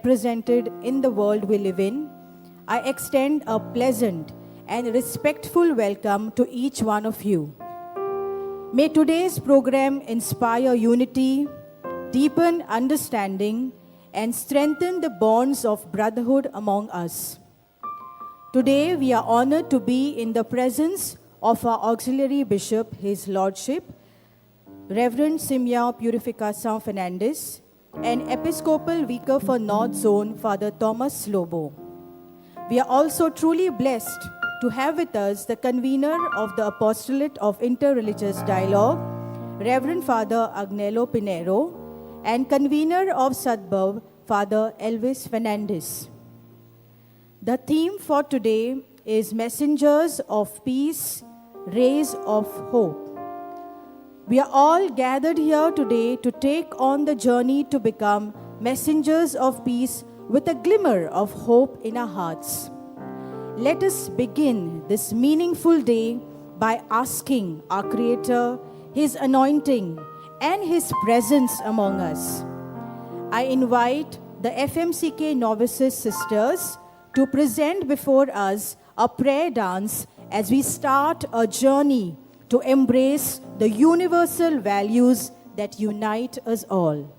represented in the world we live in, I extend a pleasant and respectful welcome to each one of you. May today's program inspire unity, deepen understanding, and strengthen the bonds of brotherhood among us. Today, we are honored to be in the presence of our Auxiliary Bishop, His Lordship, Reverend Simya Purificação Fernandes, and Episcopal Vicar for North Zone, Father Thomas Lobo. We are also truly blessed to have with us the convener of the Apostolate of Interreligious Dialogue, Reverend Father Agnello Pinero, and convener of Sadbhav, Father Elvis Fernandes. The theme for today is Messengers of Peace, Rays of Hope. We are all gathered here today to take on the journey to become messengers of peace with a glimmer of hope in our hearts. Let us begin this meaningful day by asking our Creator, His anointing, and His presence among us. I invite the FMCK Novices Sisters to present before us a prayer dance as we start a journey to embrace the universal values that unite us all.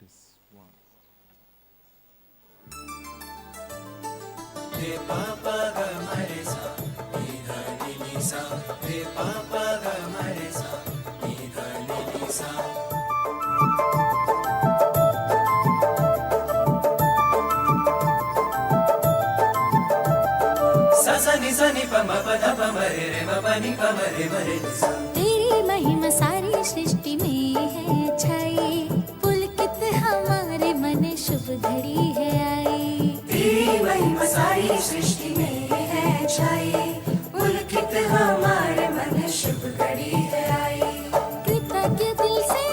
This one. Re papa ga mare sa, ni ga ni ni sa. Re papa ga mare sa, ni ga ni ni sa. Sa sa ni pa ma pa da pa ma re ma pa ni pa ma re ni sa. तेरी महिमा सारी सृष्टि में है छाई, पुलकित हमारे मन शुभ घड़ी है आई। तेरी महिमा सारी सृष्टि में है छाई, पुलकित हमारे मन शुभ घड़ी है आई। कृतज्ञ दिल से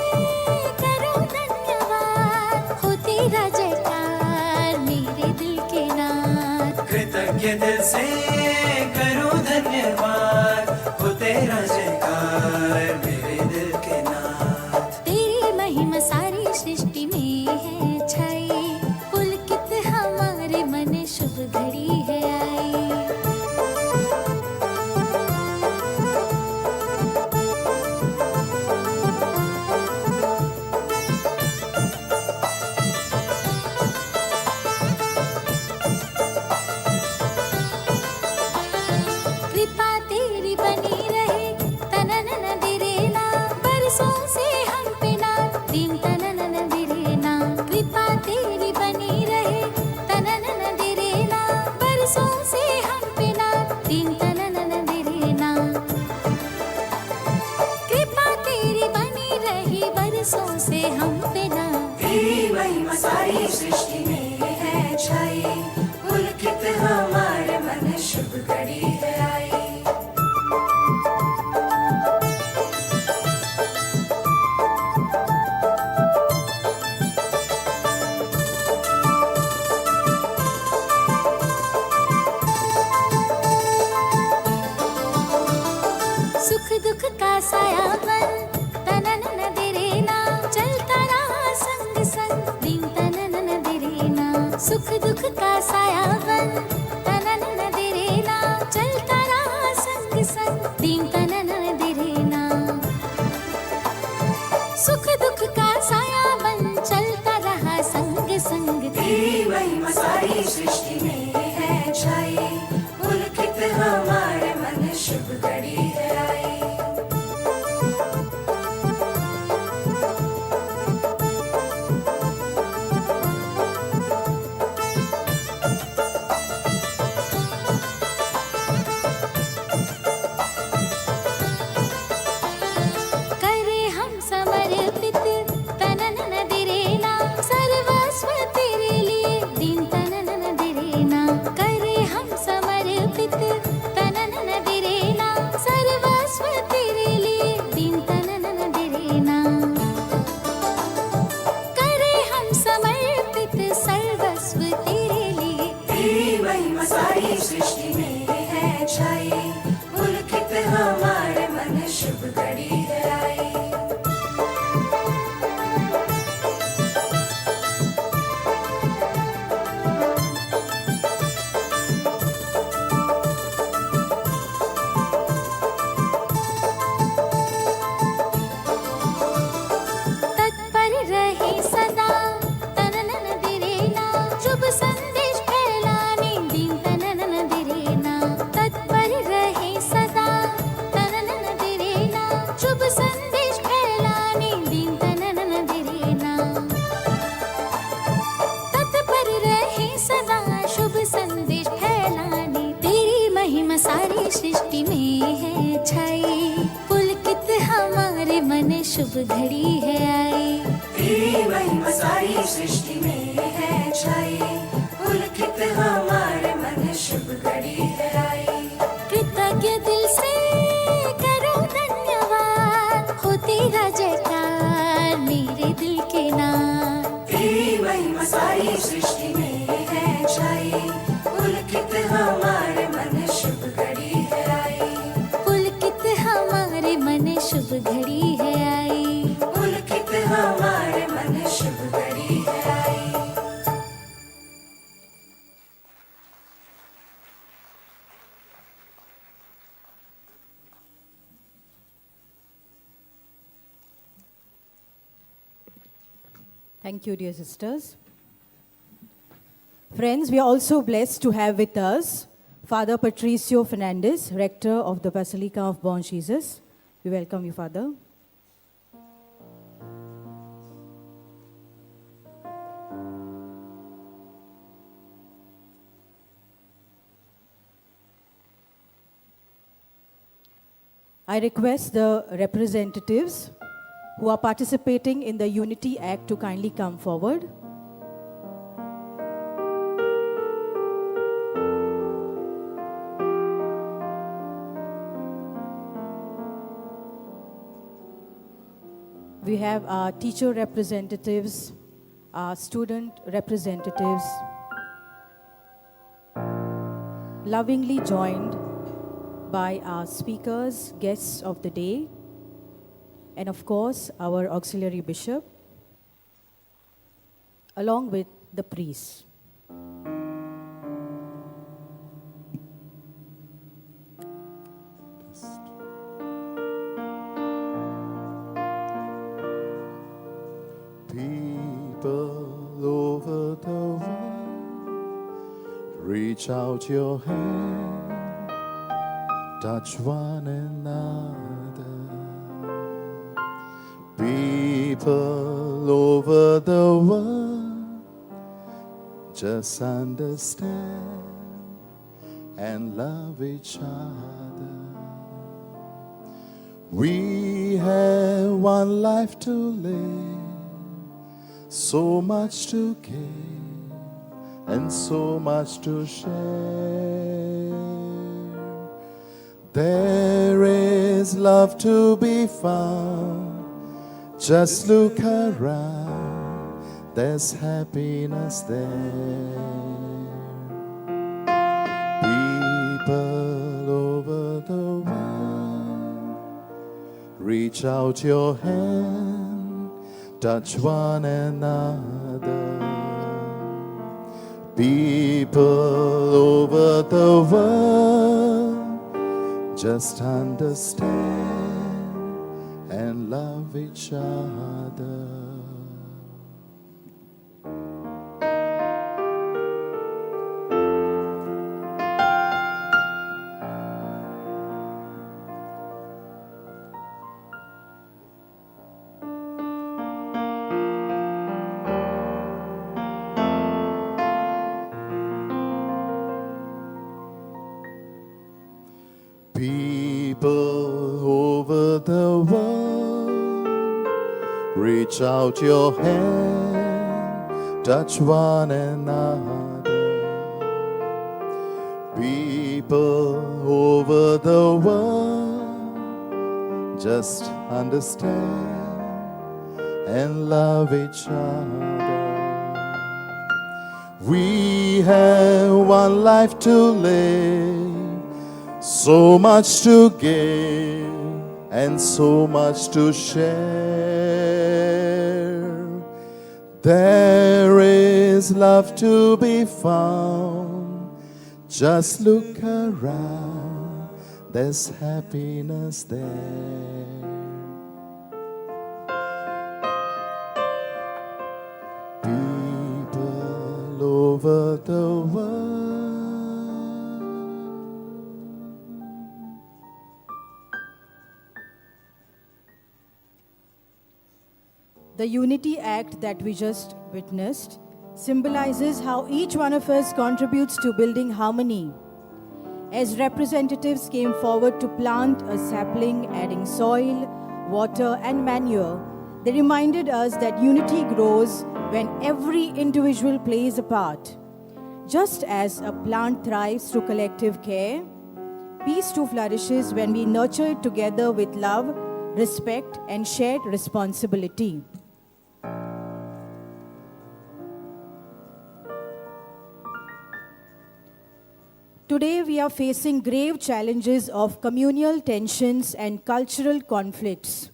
करो धन्यवाद, हो तेरा जयकार मेरे दिल के नाथ। कृतज्ञ दिल से करो धन्यवाद, हो तेरा जयकार मेरे दिल के नाथ। तेरी महिमा सारी सृष्टि में है छाई, पुलकित हमारे मन शुभ घड़ी है आई। कृपा तेरी बनी रहे तननन दिरेना, बरसों से हम पे ना दिन तननन दिरेना। कृपा तेरी बनी रहे तननन दिरेना, बरसों से हम पे ना दिन तननन दिरेना। कृपा तेरी बनी रही बरसों से हम पे ना। तेरी महिमा सारी सृष्टि में है छाई, पुलकित हमारे मन शुभ घड़ी है आई। सुख दुख का सायावन तननन दिरेना, चलता रहा संग संग दिन तननन दिरेना। सुख दुख का सायावन तननन दिरेना, चलता रहा संग संग दिन तननन दिरेना। सुख दुख का सायावन चलता रहा संग संग। तेरी महिमा सारी सृष्टि में है छाई, पुलकित हमारे मन शुभ घड़ी है आई। शुभ घड़ी है आई। तत्पर रहे सदा तननन दिरेना शुभ संदेश फैलाने दिन तननन दिरेना तत्पर रहे सदा तननन दिरेना शुभ संदेश फैलाने दिन तननन दिरेना तत्पर रहे सदा शुभ संदेश फैलाने तेरी महिमा सारी सृष्टि में है छाई पुलकित हमारे मन शुभ घड़ी है आई। तेरी महिमा सारी सृष्टि में है छाई, पुलकित हमारे मन शुभ घड़ी है आई। कृतज्ञ दिल से करो धन्यवाद हो तेरा जयकार मेरे दिल के नाम। तेरी महिमा सारी सृष्टि में है छाई, पुलकित हमारे मन शुभ घड़ी है आई। पुलकित हमारे मन शुभ घड़ी है आई। पुलकित हमारे मन शुभ घड़ी है आई। Thank you, dear sisters. Friends, we are also blessed to have with us Father Patricio Fernandez, Rector of the Basilica of Born Jesus. We welcome you, Father. I request the representatives who are participating in the Unity Act to kindly come forward. We have our teacher representatives, our student representatives, lovingly joined by our speakers, guests of the day, and of course, our auxiliary bishop, along with the priests. People over the world, reach out your hand, touch one another. People over the world, just understand and love each other. We have one life to live, so much to give and so much to share. There is love to be found, just look around, there's happiness there. People over the world, reach out your hand, touch one another. People over the world, just understand and love each other. People over the world, reach out your hand, touch one another. People over the world, just understand and love each other. We have one life to live, so much to give and so much to share. There is love to be found. Just look around, there's happiness there. People over the world. The Unity Act that we just witnessed symbolizes how each one of us contributes to building harmony. As representatives came forward to plant a sapling, adding soil, water, and manure, they reminded us that unity grows when every individual plays a part. Just as a plant thrives through collective care, peace too flourishes when we nurture it together with love, respect, and shared responsibility. Today, we are facing grave challenges of communal tensions and cultural conflicts.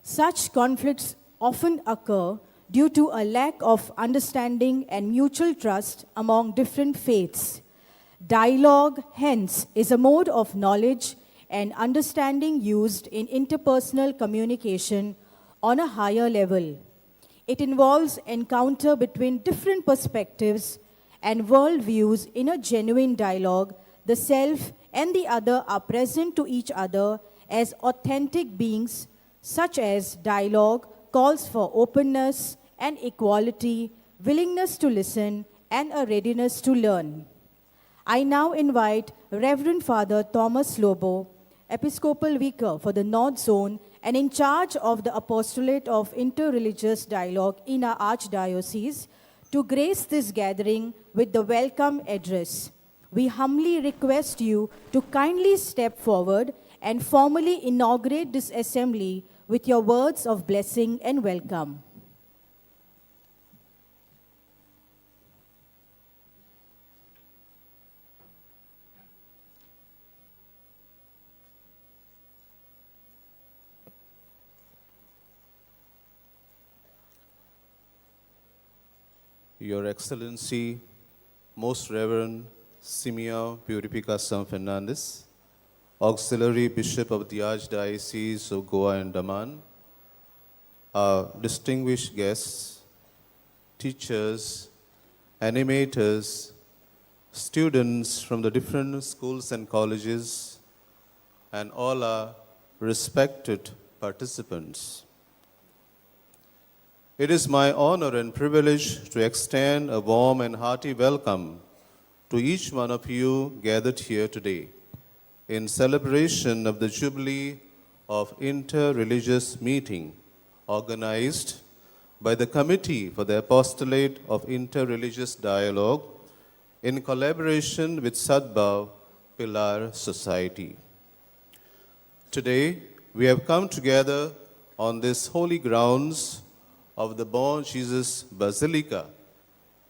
Such conflicts often occur due to a lack of understanding and mutual trust among different faiths. Dialogue, hence, is a mode of knowledge and understanding used in interpersonal communication on a higher level. It involves encounter between different perspectives and worldviews. In a genuine dialogue, the self and the other are present to each other as authentic beings. Such as dialogue calls for openness and equality, willingness to listen, and a readiness to learn. I now invite Reverend Father Thomas Lobo, Episcopal Vicar for the North Zone and in charge of the Apostolate of Interreligious Dialogue in our Archdiocese, to grace this gathering with the welcome address. We humbly request you to kindly step forward and formally inaugurate this assembly with your words of blessing and welcome. Your Excellency, Most Reverend Simeon Purificação Fernandes, Auxiliary Bishop of the Archdiocese of Goa and Daman, our distinguished guests, teachers, animators, students from the different schools and colleges, and all our respected participants. It is my honor and privilege to extend a warm and hearty welcome to each one of you gathered here today in celebration of the Jubilee of Interreligious Meeting organized by the Committee for the Apostolate of Interreligious Dialogue in collaboration with Sadbhav Pilar Society. Today, we have come together on this holy grounds of the Born Jesus Basilica,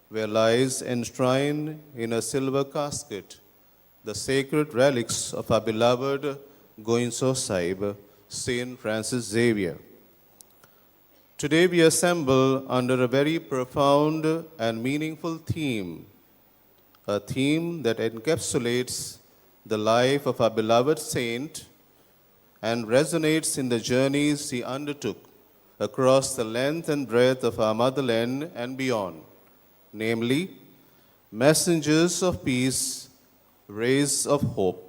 where lies enshrined in a silver casket the sacred relics of our beloved Goinso Sahib, Saint Francis Xavier. Today we assemble under a very profound and meaningful theme, a theme that encapsulates the life of our beloved saint and resonates in the journeys he undertook across the length and breadth of our motherland and beyond, namely, messengers of peace, rays of hope.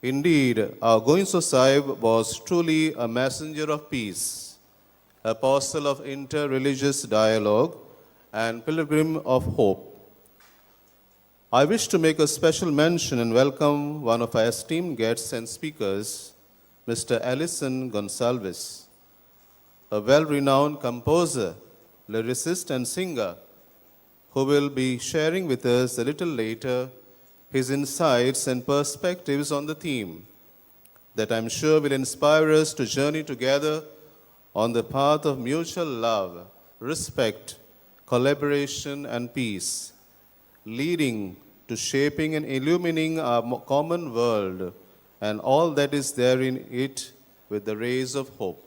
Indeed, our Goinso Sahib was truly a messenger of peace, apostle of interreligious dialogue, and pilgrim of hope. I wish to make a special mention and welcome one of our esteemed guests and speakers, Mr. Alison Gonsalves, a well-renowned composer, lyricist, and singer, who will be sharing with us a little later his insights and perspectives on the theme that I'm sure will inspire us to journey together on the path of mutual love, respect, collaboration, and peace, leading to shaping and illumining our common world and all that is there in it with the rays of hope.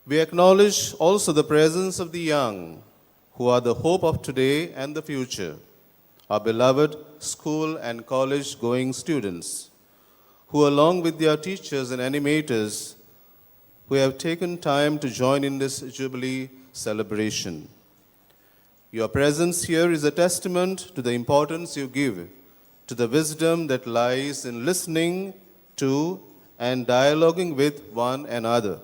We acknowledge also the presence of the young, who are the hope of today and the future, our beloved school and college going students, who, along with their teachers and animators, who have taken time to join in this Jubilee celebration. Your presence here is a testament to the importance you give to the wisdom that lies in listening to and dialoguing with one another,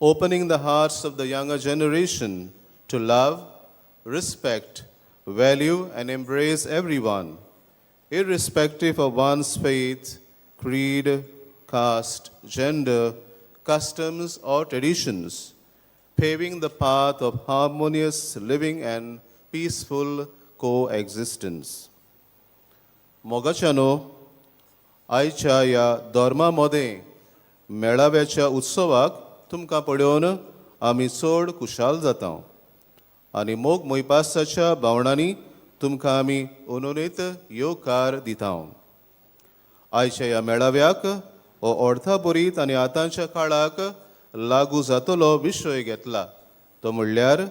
opening the hearts of the younger generation to love, respect, value, and embrace everyone, irrespective of one's faith, creed, caste, gender, customs, or traditions, paving the path of harmonious living and peaceful coexistence. मोगाच्यानो आयच्या ह्या धर्मामध्ये मेळाव्याच्या उत्सवाक तुमकां पळोवन आमी चड खुशाल जाता आनी मोग मोयपासाच्या भावनांनी तुमकां आमी उनोनीत येवकार दिता. आयच्या ह्या मेळाव्याक हो अर्थाबरीत आनी आतांच्या काळाक लागू जातलो विशय घेतला तो म्हणल्यार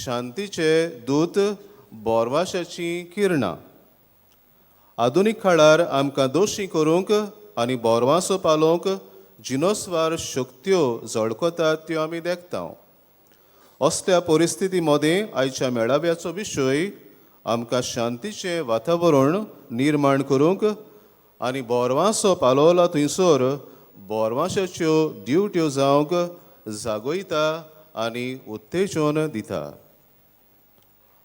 शांतीचे दूत बोरवाशाची किरणां. आधुनीक काळार आमकां दोशी करूंक आनी बोरवासो पालोवंक जिनोस्वार शक्त्यो झळकतात त्यो आमी देखता. असल्या परिस्थिती मध्ये आयच्या मेळाव्याचो विशय आमकां शांतीचें वातावरण निर्माण करूंक आनी बोरवासो पालोवला थंयसर बोरवाशाच्यो ड्युट्यो जावंक जागोयता आनी उत्तेजन दिता.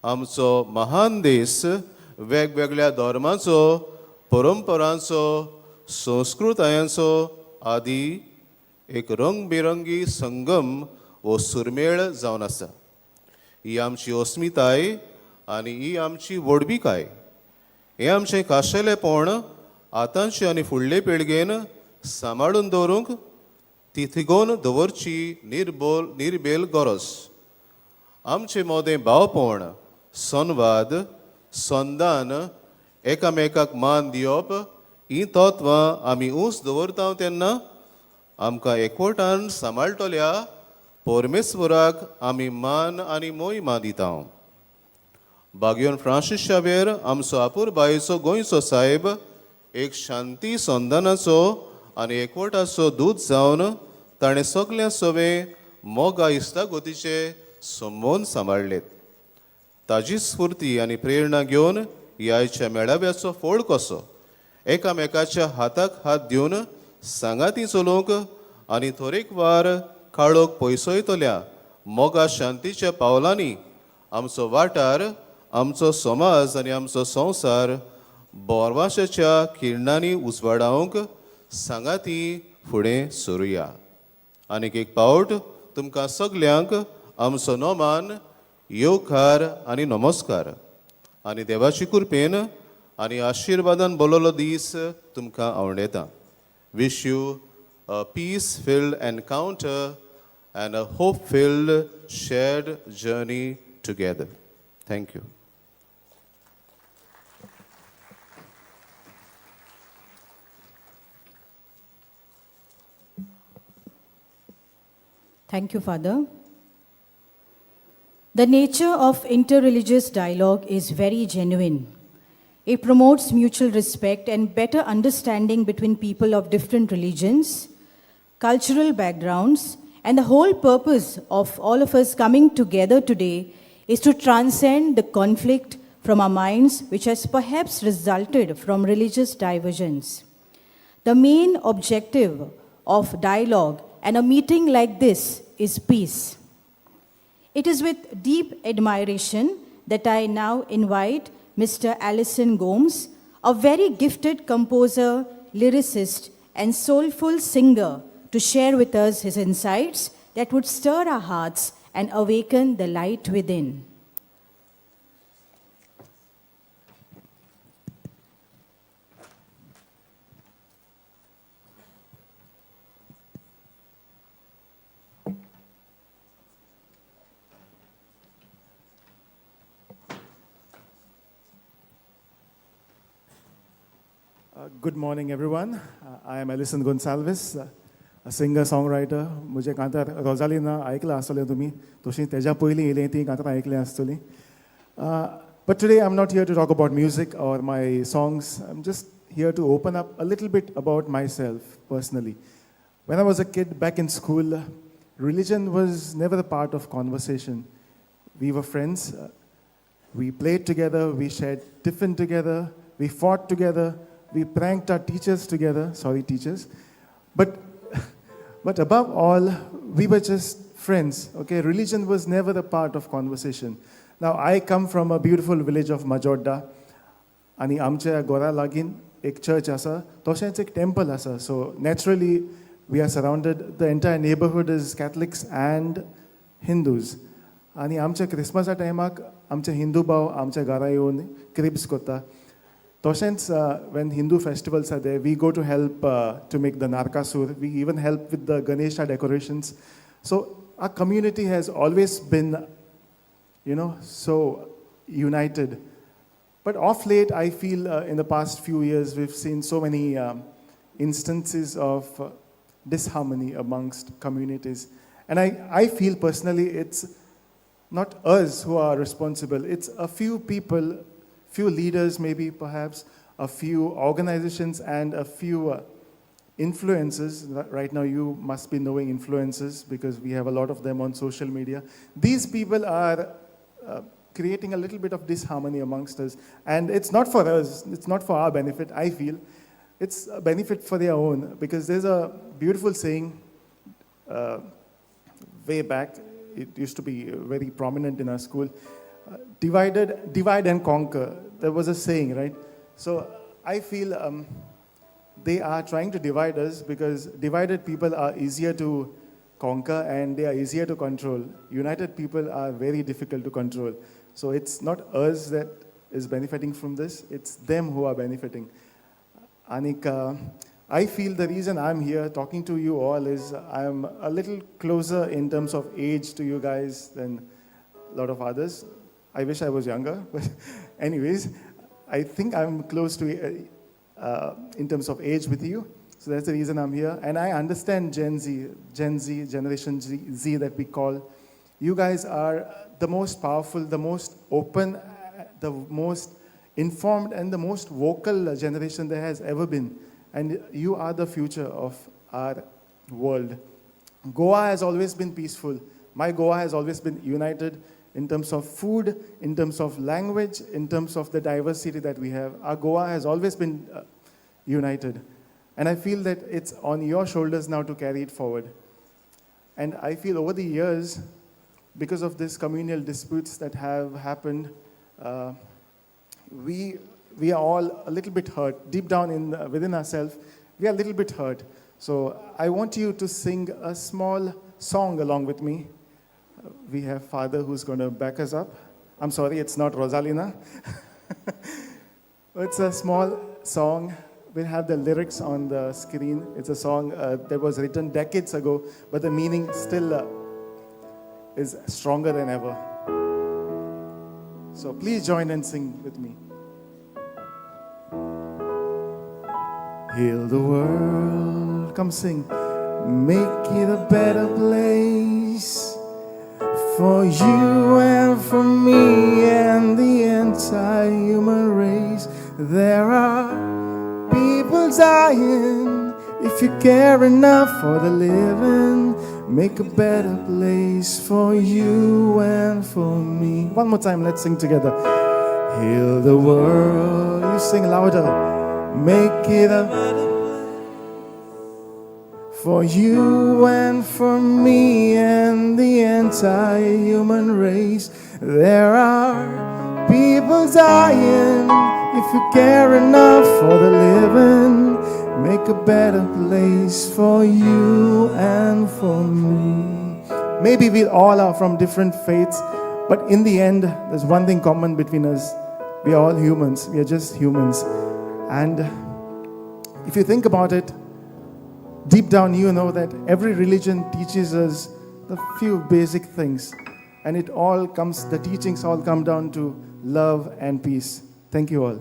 आमचो महान देश वेगवेगळ्या धर्मांचो, परंपरांचो, संस्कृतायांचो आदी एक रंगबिरंगी संगम वो सुरमेळ जावन आसा. ही आमची अस्मिताय आनी ही आमची व्हडविकाय. हें आमचें खाशेलेपण आतांचे आनी फुडले पिळगेन सांबाळून दवरूंक तिगोवन दवरची निर्बेल गरज. आमचे मोदें भावपण, संवाद, संदान, एकामेकाक मान दिवप ही तत्वां आमी उंच दवरता तेन्ना आमकां एकवटान सांबाळटल्या परमेश्वराक आमी मान आनी मोहिमा दिता. बागयोन फ्रांसीस शावेर आमचो आपुरबायेचो गोंयचो साहेब एक शांती संदानाचो आनी एकवटाचो दूत जावन ताणें सगल्या सवें मोगा इश्टागोतीचे संबंद सांबाळलेत. ताजी स्फूर्ती आनी प्रेरणा घेवन ह्याच्या मेळाव्याचो फोड कसो एकामेकाच्या हाताक हात दिवन सांगाती चलोवंक आनी तरेकवार काळोख पयसयतल्या मोगा शांतीच्या पावलांनी आमचो वाठार, आमचो समाज आनी आमचो संवसार बोरवाशाच्या किरणांनी उजवाडावंक सांगाती फुडें सरुया. आनीक एक पावट तुमकां सगल्यांक आमचो नोमान येवकार आनी नमस्कार आनी देवाची कृपेन आनी आशिर्वादान बोललो दीस तुमकां आवडेता. Wish you a peace filled encounter and a hope-filled shared journey together. Thank you. Thank you, Father. The nature of interreligious dialogue is very genuine. It promotes mutual respect and better understanding between people of different religions, cultural backgrounds, and the whole purpose of all of us coming together today is to transcend the conflict from our minds which has perhaps resulted from religious diversions. The main objective of dialogue and a meeting like this is peace. It is with deep admiration that I now invite Mr. Alison Gomes, a very gifted composer, lyricist, and soulful singer, to share with us his insights that would stir our hearts and awaken the light within. Good morning, everyone. I am Alison Gonsalves, a singer-songwriter. मुझे कांतार रोजालिना ऐकला आसतले तुम्ही. तशी तेजा पयली येले ती कांतार ऐकले आसतली. But today I'm not here to talk about music or my songs. I'm just here to open up a little bit about myself personally. When I was a kid back in school, religion was never a part of conversation. We were friends. We played together. We shared tiffin together. We fought together. We pranked our teachers together. Sorry, teachers. But above all, we were just friends. Okay, religion was never a part of conversation. Now, I come from a beautiful village of Majorda. आणि आमच्या घरा लागीं एक church आसा, तशेंच एक temple आसा. So naturally, we are surrounded. The entire neighborhood is Catholics and Hindus. आणि आमच्या क्रिसमसा टायमाक आमचे हिंदू भाव आमच्या घरा येवन क्रिब्स करता. तशेंच when Hindu festivals are there, we go to help to make the Narkasur. We even help with the Ganesha decorations. So our community has always been, so united. But of late, I feel in the past few years, we've seen so many instances of disharmony amongst communities. And I feel personally it's not us who are responsible. It's a few people, few leaders maybe perhaps, a few organizations and a few influencers. Right now you must be knowing influencers because we have a lot of them on social media. These people are creating a little bit of disharmony amongst us. And it's not for us, it's not for our benefit, I feel. It's a benefit for their own, because there's a beautiful saying way back, it used to be very prominent in our school, divide and conquer. There was a saying, right? So I feel they are trying to divide us because divided people are easier to conquer and they are easier to control. United people are very difficult to control. So it's not us that is benefiting from this, it's them who are benefiting. Anika, I feel the reason I'm here talking to you all is I'm a little closer in terms of age to you guys than a lot of others. I wish I was younger, but anyways, I think I'm close to in terms of age with you. So that's the reason I'm here. And I understand Gen Z, Generation Z that we call. You guys are the most powerful, the most open, the most informed, and the most vocal generation there has ever been. And you are the future of our world. Goa has always been peaceful. My Goa has always been united in terms of food, in terms of language, in terms of the diversity that we have. Our Goa has always been united. And I feel that it's on your shoulders now to carry it forward. And I feel over the years, because of these communal disputes that have happened, we are all a little bit hurt. Deep down within ourselves, we are a little bit hurt. So I want you to sing a small song along with me. We have Father who's going to back us up. I'm sorry, it's not Rosalina. It's a small song. We'll have the lyrics on the screen. It's a song that was written decades ago, but the meaning still is stronger than ever. So please join and sing with me. Heal the world, come sing. Make it a better place for you and for me and the entire human race. There are people dying. If you care enough for the living, make a better place for you and for me. One more time, let's sing together. Heal the world. You sing louder. Make it a better for you and for me and the entire human race. There are people dying. If you care enough for the living, make a better place for you and for me. Maybe we all are from different faiths, but in the end, there's one thing common between us. We are all humans. We are just humans. And if you think about it, deep down you know that every religion teaches us the few basic things. And the teachings all come down to love and peace. Thank you all.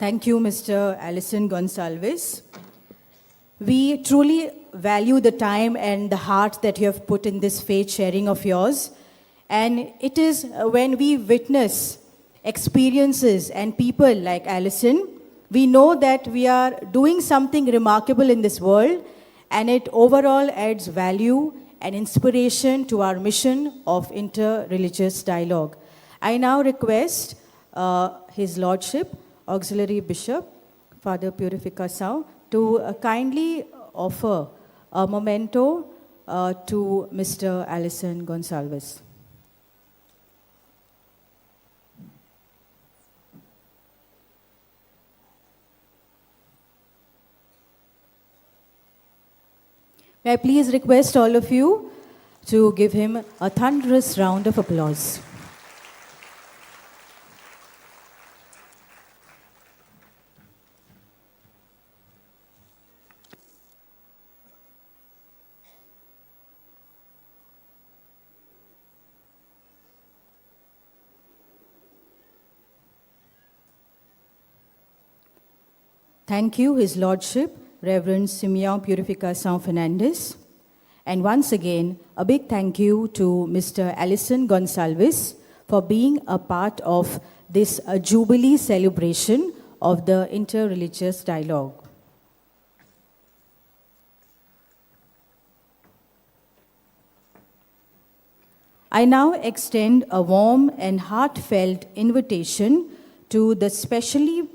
Thank you, Mr. Alison Gonsalves. We truly value the time and the heart that you have put in this faith sharing of yours. And it is when we witness experiences and people like Alison, we know that we are doing something remarkable in this world, and it overall adds value and inspiration to our mission of inter-religious dialogue. I now request His Lordship, Auxiliary Bishop, Father Purificação, to kindly offer a memento to Mr. Alison Gonsalves. May I please request all of you to give him a thunderous round of applause. Thank you, His Lordship, Reverend Simeão Purificação Fernandes. And once again, a big thank you to Mr. Alison Gonsalves for being a part of this Jubilee celebration of the inter-religious dialogue. I now extend a warm and heartfelt invitation to the specially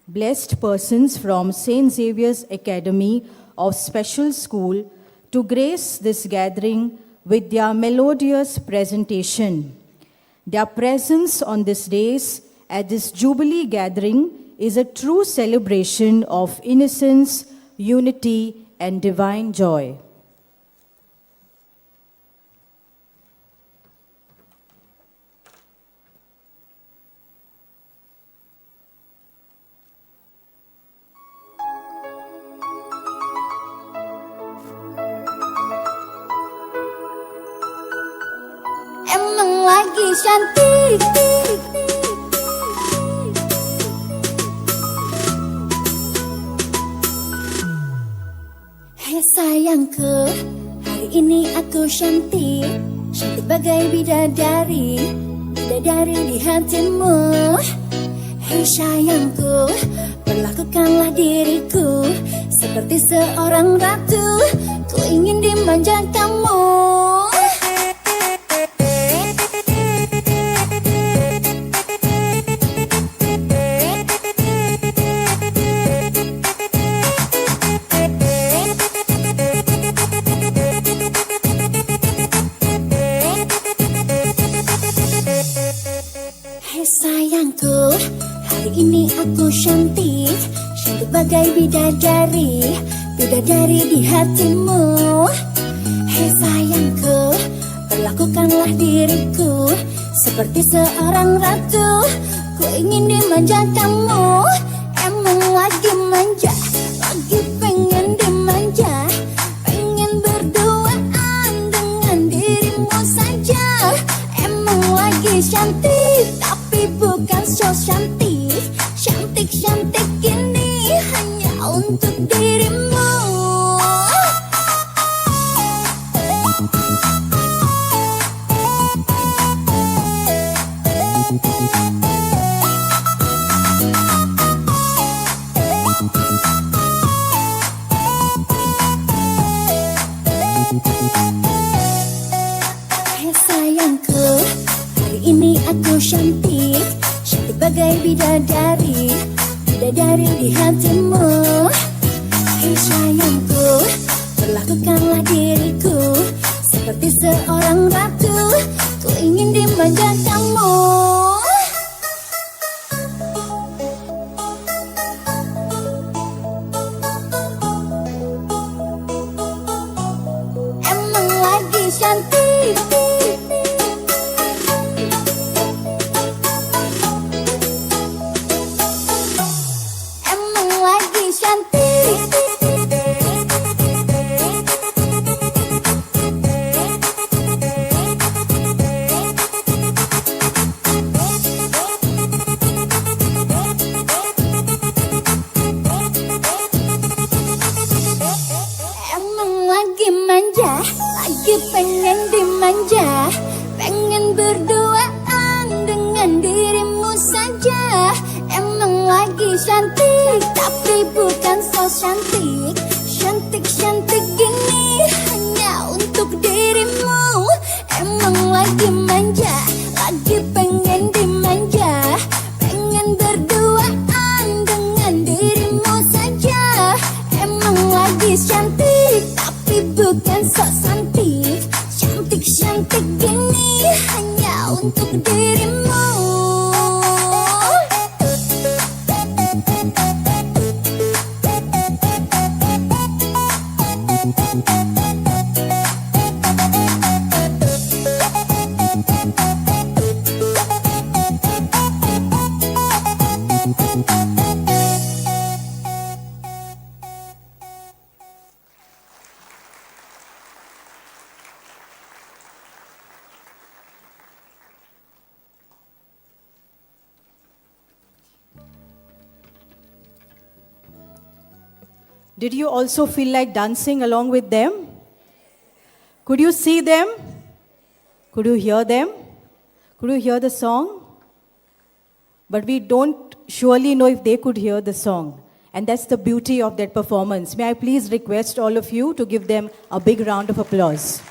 blessed persons from St. Xavier's Academy of Special School to grace this gathering with their melodious presentation. Their presence on these days at this Jubilee gathering is a true celebration of innocence, unity, and divine joy. Emang lagi cantik. Hai sayangku, hari ini aku cantik, cantik bagai bidadari, bidadari di hatimu. Hai sayangku, perlakukanlah diriku seperti seorang ratu, ku ingin dimanja kamu. Sayangku, hari ini aku cantik, cantik bagai bidadari, bidadari di hatimu. Hei sayangku, perlakukanlah diriku seperti seorang ratu, ku ingin dimanja kamu. Emang lagi manja, lagi pengen dimanja, pengen berduaan dengan dirimu saja. Emang lagi cantik, bukan so cantik, cantik-cantik ini hanya untuk dirimu. Hai sayangku, hari ini aku cantik, cantik bagai bidadari, bidadari di hatimu. Hei sayangku, perlakukanlah diriku seperti seorang ratu, ku ingin dimanja kamu. Emang lagi cantik. cantik tapi bukan so cantik. Cantik-cantik gini hanya untuk dirimu. Emang lagi manja, lagi pengen dimanja, pengen berduaan dengan dirimu saja. Emang lagi cantik tapi bukan so cantik. Cantik-cantik gini hanya untuk dirimu. Did you also feel like dancing along with them? Could you see them? Could you hear them? Could you hear the song? But we don't surely know if they could hear the song. And that's the beauty of that performance. May I please request all of you to give them a big round of applause.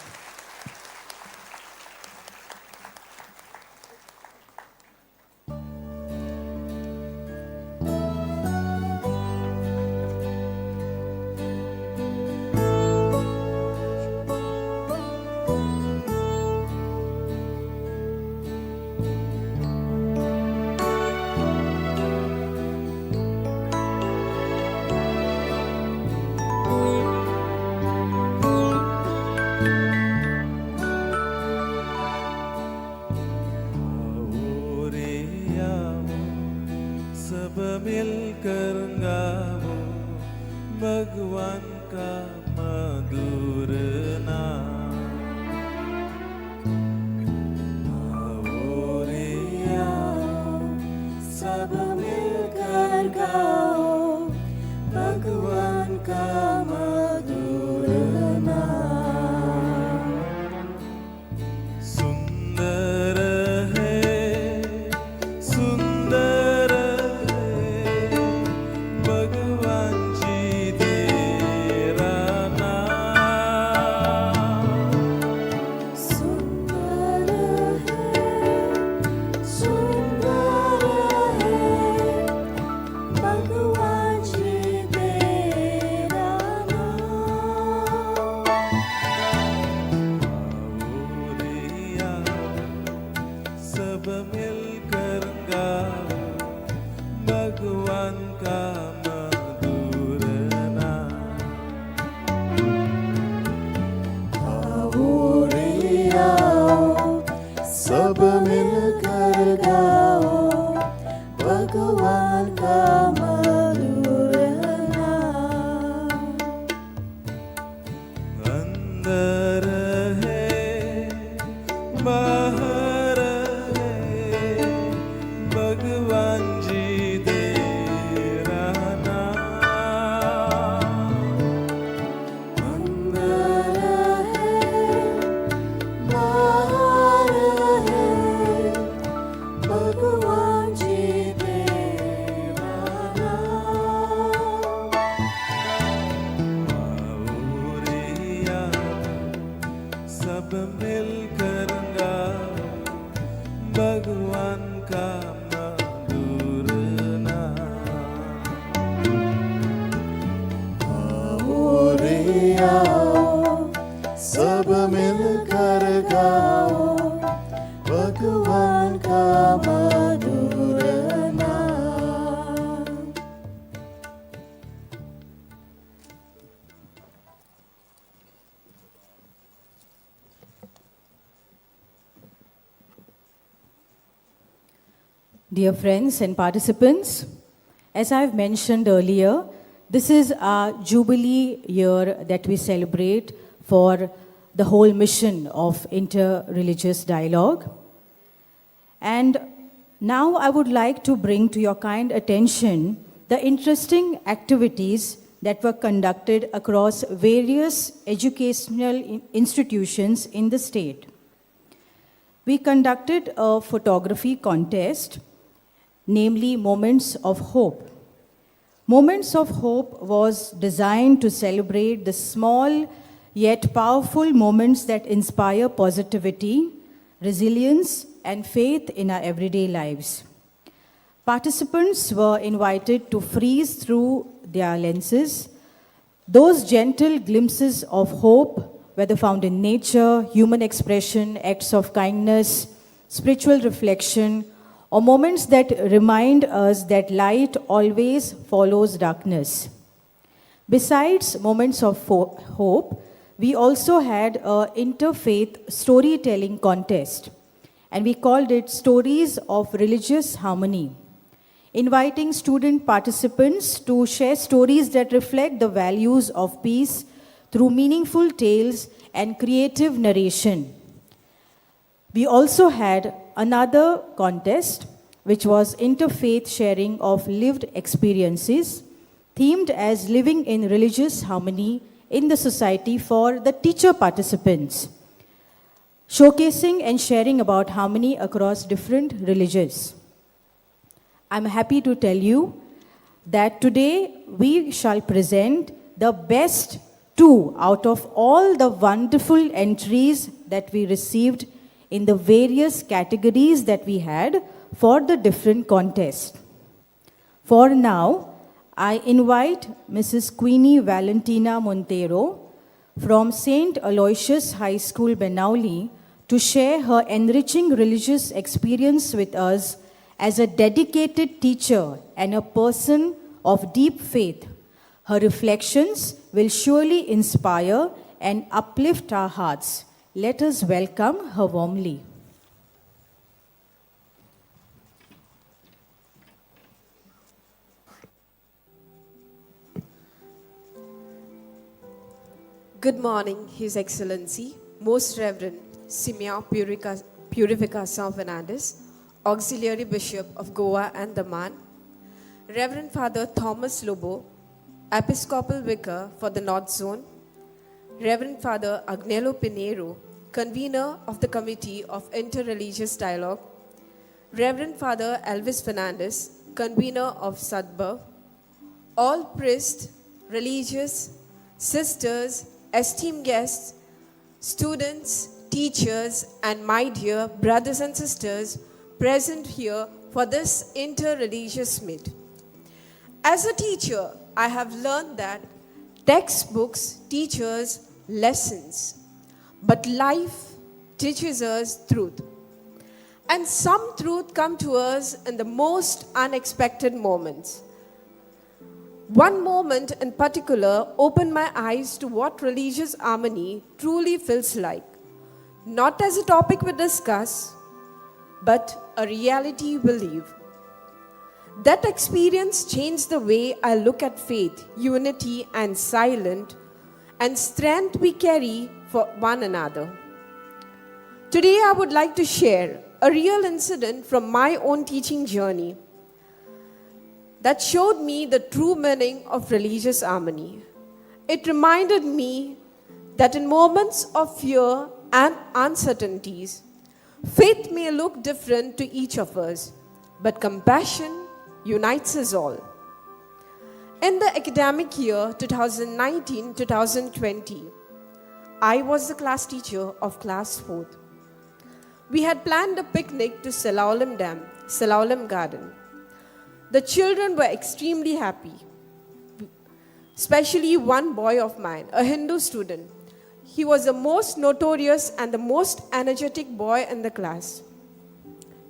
सब मिलकर गाओ भगवान का मधुर नाम। आओ रे आओ, सब मिलकर गाओ भगवान का मधुर नाम। सुंदर है सुंदर भगवान जी तेरा नाम। सुंदर है भगवान जी तेरा नाम। आओ रे आओ, सब मिलकर गाओ भगवान का मधुर नाम। आओ रे आओ, सब मिलकर गाओ भगवान का मधुर नाम। अंदर है बाहर है भगवान जी तेरा नाम। अंदर है बाहर है भगवान जी तेरा नाम। आओ रे आओ, सब मिलकर गाओ भगवान का मधुर नाम। आओ रे आओ, सब मिलकर गाओ भगवान का मधुर नाम। Dear friends and participants, as I've mentioned earlier, this is our Jubilee year that we celebrate for the whole mission of inter-religious dialogue. And now I would like to bring to your kind attention the interesting activities that were conducted across various educational institutions in the state. We conducted a photography contest, namely Moments of Hope. Moments of Hope was designed to celebrate the small yet powerful moments that inspire positivity, resilience, and faith in our everyday lives. Participants were invited to freeze through their lenses those gentle glimpses of hope, whether found in nature, human expression, acts of kindness, spiritual reflection, or moments that remind us that light always follows darkness. Besides moments of hope, we also had an interfaith storytelling contest, and we called it Stories of Religious Harmony, inviting student participants to share stories that reflect the values of peace through meaningful tales and creative narration. We also had another contest, which was interfaith sharing of lived experiences, themed as living in religious harmony in the society for the teacher participants, showcasing and sharing about harmony across different religions. I'm happy to tell you that today we shall present the best two out of all the wonderful entries that we received in the various categories that we had for the different contests. For now, I invite Mrs. Queenie Valentina Montero from St. Aloysius High School, Benauli, to share her enriching religious experience with us as a dedicated teacher and a person of deep faith. Her reflections will surely inspire and uplift our hearts. Let us welcome her warmly. Good morning, His Excellency, Most Reverend Simeon Purificação Fernandes, Auxiliary Bishop of Goa and Daman, Reverend Father Thomas Lobo, Episcopal Vicar for the North Zone, Reverend Father Agnello Pinheiro, Convener of the Committee of Interreligious Dialogue, Reverend Father Elvis Fernandes, Convener of Sadbhav, all priests, religious, sisters, esteemed guests, students, teachers, and my dear brothers and sisters present here for this interreligious meet. As a teacher, I have learned that textbooks teach us lessons, but life teaches us truth. And some truth come to us in the most unexpected moments. One moment in particular opened my eyes to what religious harmony truly feels like. Not as a topic we discuss, but a reality we live. That experience changed the way I look at faith, unity, and silence, and strength we carry for one another. Today I would like to share a real incident from my own teaching journey that showed me the true meaning of religious harmony. It reminded me that in moments of fear and uncertainties, faith may look different to each of us, but compassion unites us all. In the academic year 2019-2020, I was the class teacher of class 4th. We had planned a picnic to Selaulim Dam, Selaulim Garden. The children were extremely happy, especially one boy of mine, a Hindu student. He was the most notorious and the most energetic boy in the class.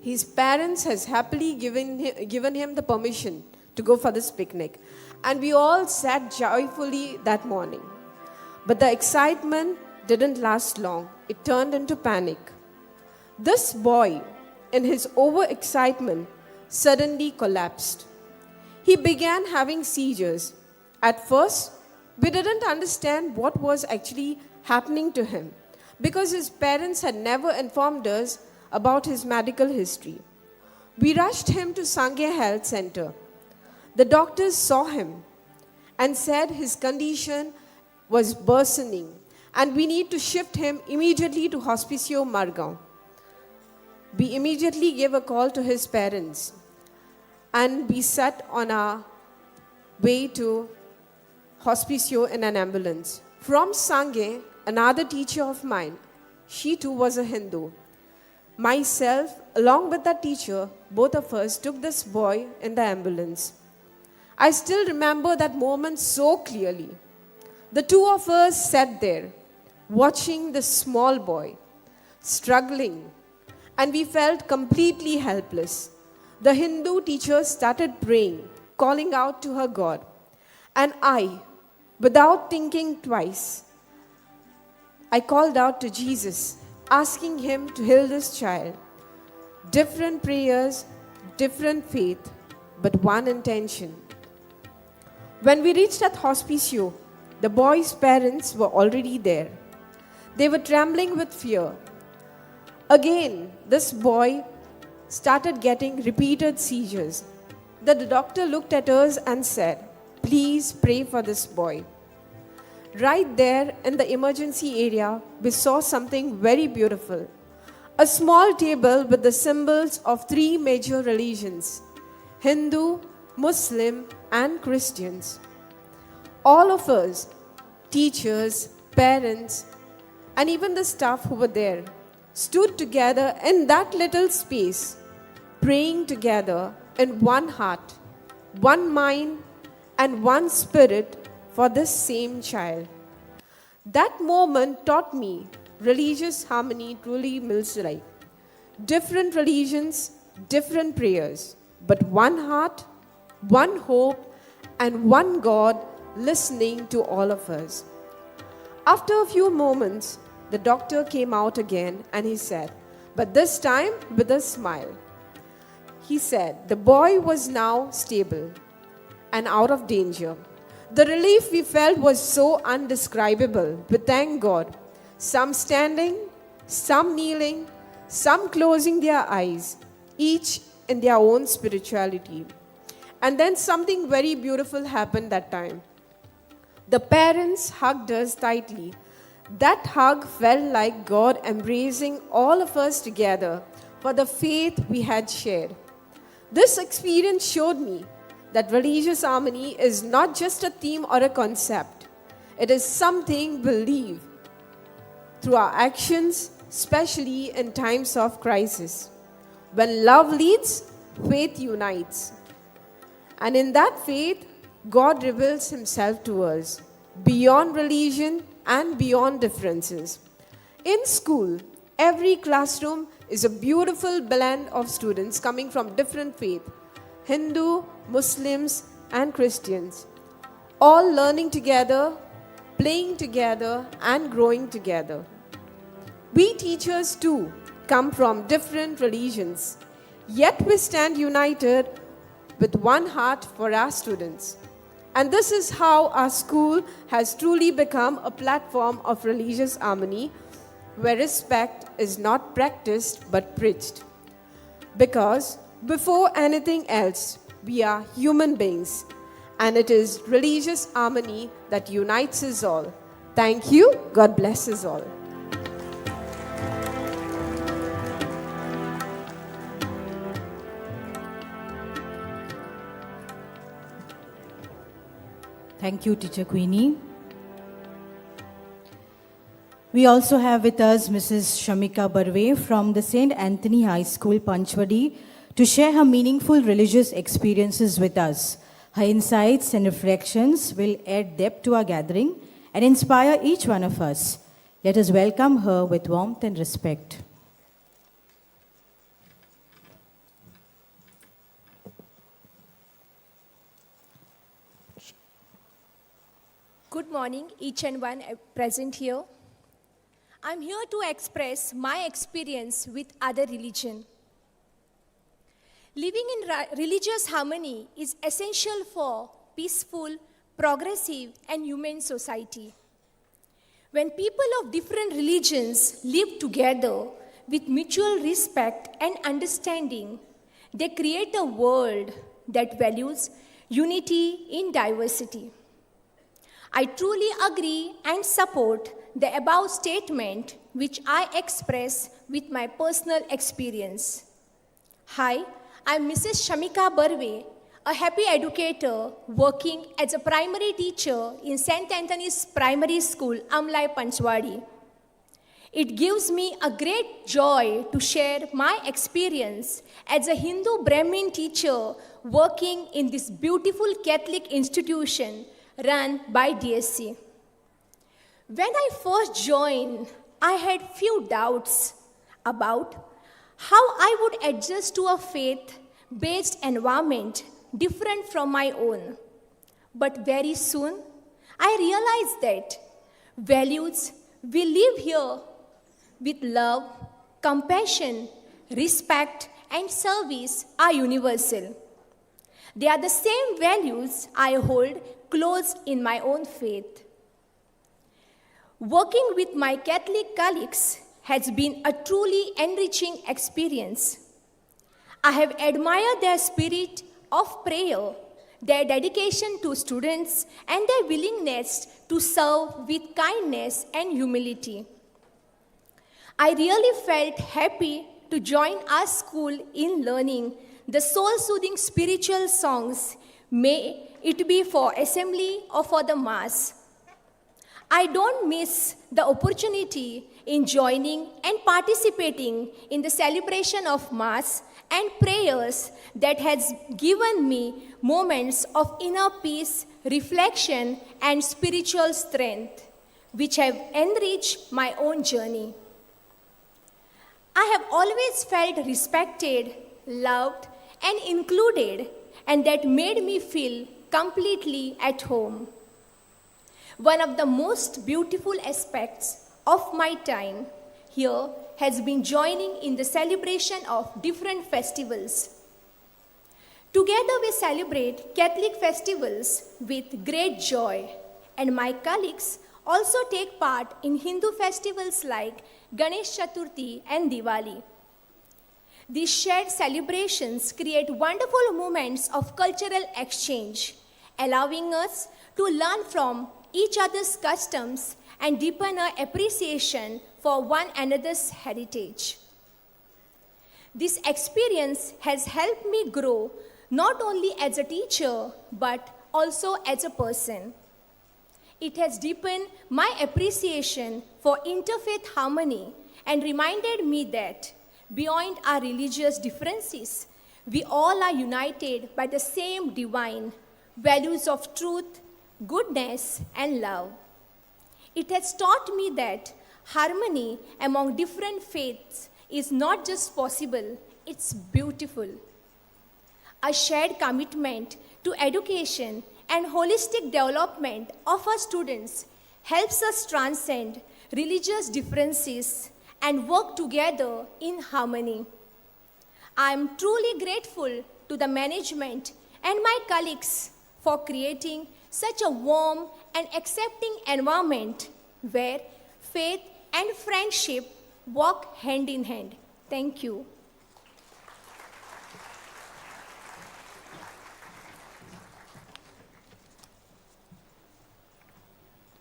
His parents has happily given him the permission to go for this picnic, and we all sat joyfully that morning. But the excitement didn't last long. It turned into panic. This boy, in his overexcitement, suddenly collapsed. He began having seizures. At first, we didn't understand what was actually happening to him because his parents had never informed us about his medical history. We rushed him to Sangye Health Center. The doctors saw him and said his condition was worsening and we need to shift him immediately to Hospicio Margao. We immediately gave a call to his parents and we sat on our way to Hospicio in an ambulance. From Sange, another teacher of mine, she too was a Hindu. Myself, along with that teacher, both of us took this boy in the ambulance. I still remember that moment so clearly. The two of us sat there, watching the small boy, struggling, and we felt completely helpless. The Hindu teacher started praying, calling out to her God. And I, without thinking twice, I called out to Jesus, asking him to heal this child. Different prayers, different faith, but one intention. When we reached at Hospicio, the boy's parents were already there. They were trembling with fear. Again, this boy started getting repeated seizures. The doctor looked at us and said, "Please pray for this boy." Right there in the emergency area, we saw something very beautiful. A small table with the symbols of three major religions: Hindu, Muslim, and Christians. All of us, teachers, parents, and even the staff who were there, stood together in that little space, praying together in one heart, one mind, and one spirit for this same child. That moment taught me religious harmony truly means like different religions, different prayers, but one heart, one hope, and one God listening to all of us. After a few moments, the doctor came out again and he said, but this time with a smile. He said the boy was now stable and out of danger. The relief we felt was so undescribable. We thank God. Some standing, some kneeling, some closing their eyes, each in their own spirituality. And then something very beautiful happened that time. The parents hugged us tightly. That hug felt like God embracing all of us together for the faith we had shared. This experience showed me that religious harmony is not just a theme or a concept. It is something we live through our actions, especially in times of crisis. When love leads, faith unites. And in that faith, God reveals himself to us beyond religion and beyond differences. In school, every classroom is a beautiful blend of students coming from different faiths: Hindu, Muslims, and Christians, all learning together, playing together, and growing together. We teachers too come from different religions, yet we stand united with one heart for our students. And this is how our school has truly become a platform of religious harmony, where respect is not practiced but preached. Because before anything else, we are human beings, and it is religious harmony that unites us all. Thank you. God bless us all. Thank you, Teacher Queenie. We also have with us Mrs. Shamika Barve from the St. Anthony High School, Panchwadi, to share her meaningful religious experiences with us. Her insights and reflections will add depth to our gathering and inspire each one of us. Let us welcome her with warmth and respect. Good morning, each and one present here. I'm here to express my experience with other religion. Living in religious harmony is essential for peaceful, progressive, and human society. When people of different religions live together with mutual respect and understanding, they create a world that values unity in diversity. I truly agree and support the above statement, which I express with my personal experience. Hi, I'm Mrs. Shamika Barve, a happy educator working as a primary teacher in St. Anthony's Primary School, Amlai Panchwadi. It gives me a great joy to share my experience as a Hindu Brahmin teacher working in this beautiful Catholic institution run by DSC. When I first joined, I had few doubts about how I would adjust to a faith-based environment different from my own. But very soon, I realized that values we live here with love, compassion, respect, and service are universal. They are the same values I hold close in my own faith. Working with my Catholic colleagues has been a truly enriching experience. I have admired their spirit of prayer, their dedication to students, and their willingness to serve with kindness and humility. I really felt happy to join our school in learning the soul-soothing spiritual songs, may it be for assembly or for the mass. I don't miss the opportunity in joining and participating in the celebration of mass and prayers that has given me moments of inner peace, reflection, and spiritual strength, which have enriched my own journey. I have always felt respected, loved, and included, and that made me feel completely at home. One of the most beautiful aspects of my time here has been joining in the celebration of different festivals. Together we celebrate Catholic festivals with great joy, and my colleagues also take part in Hindu festivals like Ganesh Chaturthi and Diwali. These shared celebrations create wonderful moments of cultural exchange, allowing us to learn from each other's customs and deepen our appreciation for one another's heritage. This experience has helped me grow not only as a teacher but also as a person. It has deepened my appreciation for interfaith harmony and reminded me that beyond our religious differences, we all are united by the same divine values of truth, goodness, and love. It has taught me that harmony among different faiths is not just possible, it's beautiful. A shared commitment to education and holistic development of our students helps us transcend religious differences and work together in harmony. I am truly grateful to the management and my colleagues for creating such a warm and accepting environment where faith and friendship walk hand in hand. Thank you.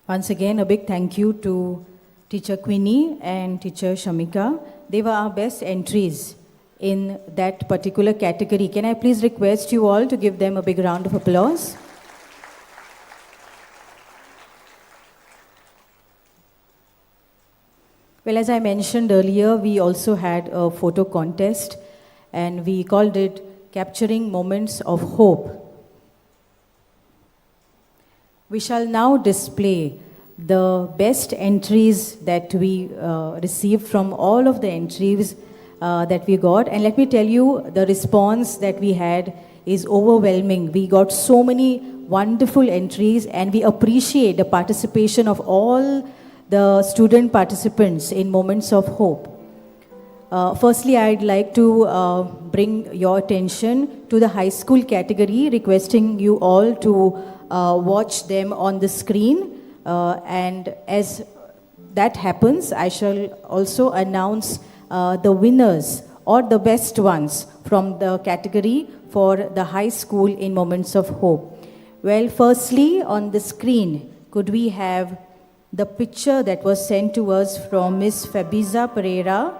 Once again, a big thank you to Teacher Queenie and Teacher Shamika. They were our best entries in that particular category. Can I please request you all to give them a big round of applause? Well, as I mentioned earlier, we also had a photo contest and we called it Capturing Moments of Hope. We shall now display the best entries that we received from all of the entries that we got. And let me tell you, the response that we had is overwhelming. We got so many wonderful entries and we appreciate the participation of all the student participants in Moments of Hope. Firstly, I'd like to bring your attention to the high school category, requesting you all to watch them on the screen. And as that happens, I shall also announce the winners or the best ones from the category for the high school in Moments of Hope. Well, firstly, on the screen, could we have the picture that was sent to us from Miss Fabiza Pereira?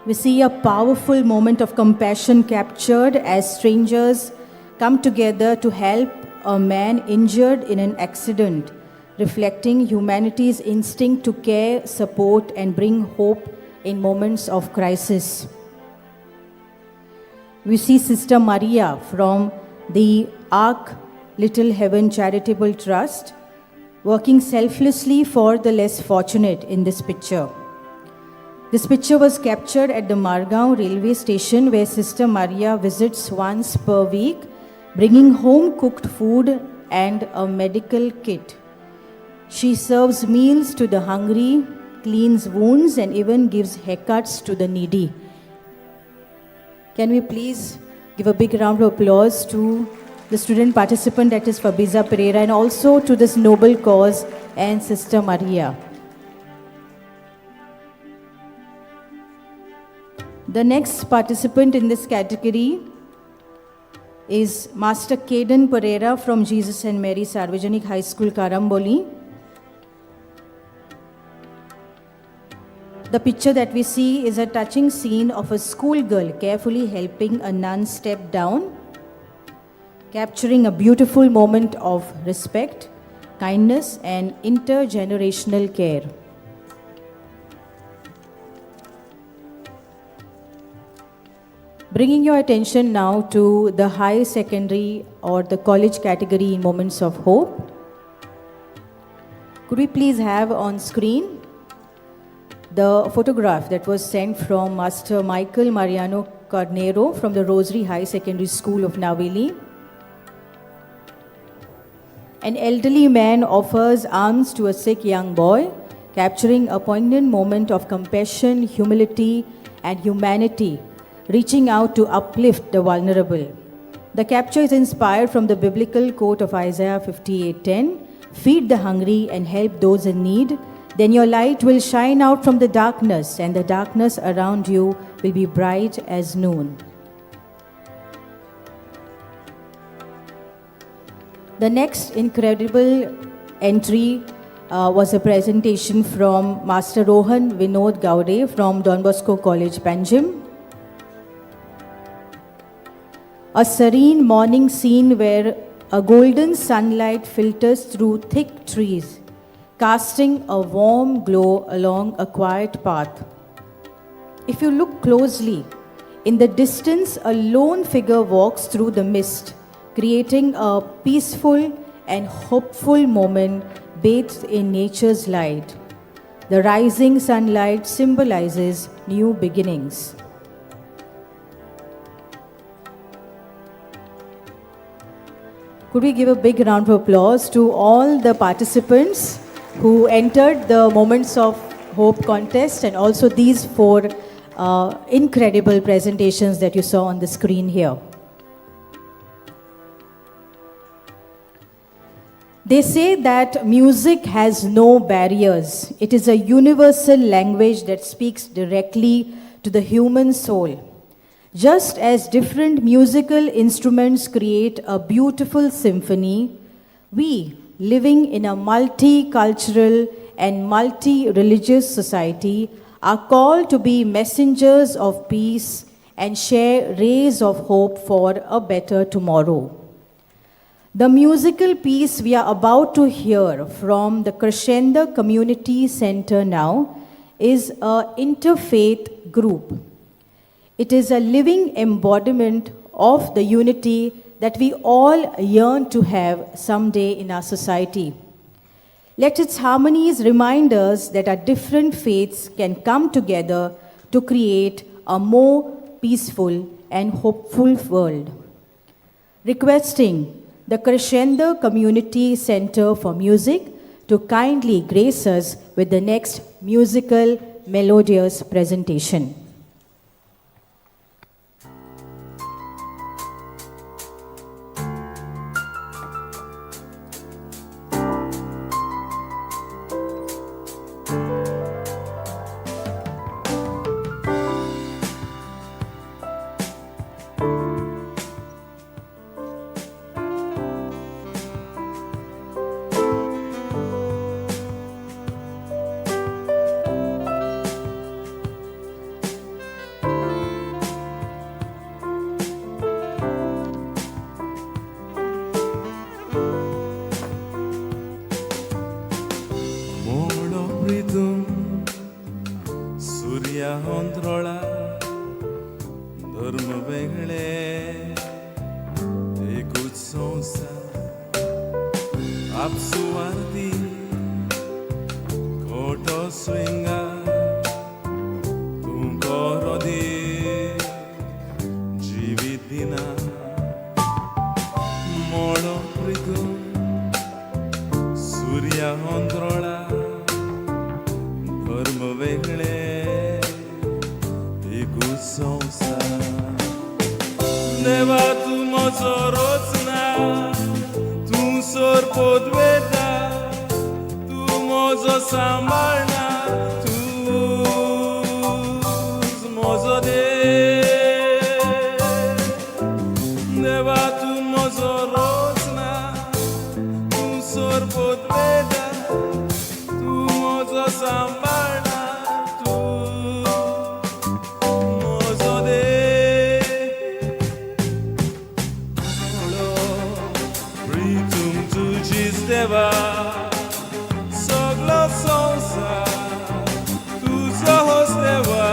We see a powerful moment of compassion captured as strangers come together to help a man injured in an accident, reflecting humanity's instinct to care, support, and bring hope in moments of crisis. We see Sister Maria from the Ark Little Heaven Charitable Trust working selflessly for the less fortunate in this picture. This picture was captured at the Margaon railway station where Sister Maria visits once per week, bringing home cooked food and a medical kit. She serves meals to the hungry, cleans wounds, and even gives haircuts to the needy. Can we please give a big round of applause to the student participant, that is Fabiza Pereira, and also to this noble cause and Sister Maria. The next participant in this category is Master Caden Pereira from Jesus and Mary Sarvajanik High School, Karamboli. The picture that we see is a touching scene of a schoolgirl carefully helping a nun step down, capturing a beautiful moment of respect, kindness, and intergenerational care. Bringing your attention now to the high secondary or the college category in Moments of Hope. Could we please have on screen the photograph that was sent from Master Michael Mariano Carnero from the Rosary High Secondary School of Naveli. An elderly man offers alms to a sick young boy, capturing a poignant moment of compassion, humility, and humanity, reaching out to uplift the vulnerable. The capture is inspired from the biblical quote of Isaiah 58:10, "Feed the hungry and help those in need. Then your light will shine out from the darkness, and the darkness around you will be bright as noon." The next incredible entry was a presentation from Master Rohan Vinod Gaude from Don Bosco College, Panjim. A serene morning scene where a golden sunlight filters through thick trees, casting a warm glow along a quiet path. If you look closely, in the distance, a lone figure walks through the mist, creating a peaceful and hopeful moment bathed in nature's light. The rising sunlight symbolizes new beginnings. Could we give a big round of applause to all the participants who entered the Moments of Hope contest and also these four incredible presentations that you saw on the screen here. They say that music has no barriers. It is a universal language that speaks directly to the human soul. Just as different musical instruments create a beautiful symphony, we, living in a multicultural and multi-religious society, are called to be messengers of peace and share rays of hope for a better tomorrow. The musical piece we are about to hear from the Crescendo Community Center now is an interfaith group. It is a living embodiment of the unity that we all yearn to have someday in our society. Let its harmonies remind us that our different faiths can come together to create a more peaceful and hopeful world. Requesting the Crescendo Community Center for Music to kindly grace us with the next musical melodious presentation. धर्म वेगळे एकूच संसार आपसुवार्थी खोटो श्रृंगार तूं करो दे जिवीत दिना मोडो प्रितून सूर्या अंतरोळा धर्म वेगळे एकूच संसार देवा तूं म्हजो रोचना तूं सोरपोत वेता तूं म्हजो सांबाळना तूंच म्हजो देवा तूं म्हजो रोचना तूं सोरपोत वेता तूं म्हजो सांबाळना तूं म्हजो प्रितूम तुजीच देवा सगळो संसार तुजोच देवा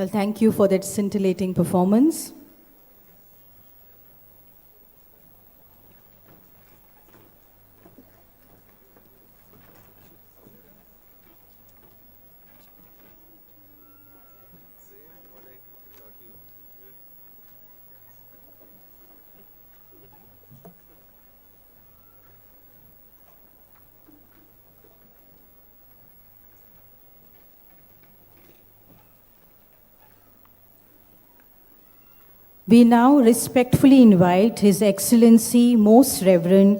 Well, thank you for that scintillating performance. We now respectfully invite His Excellency Most Reverend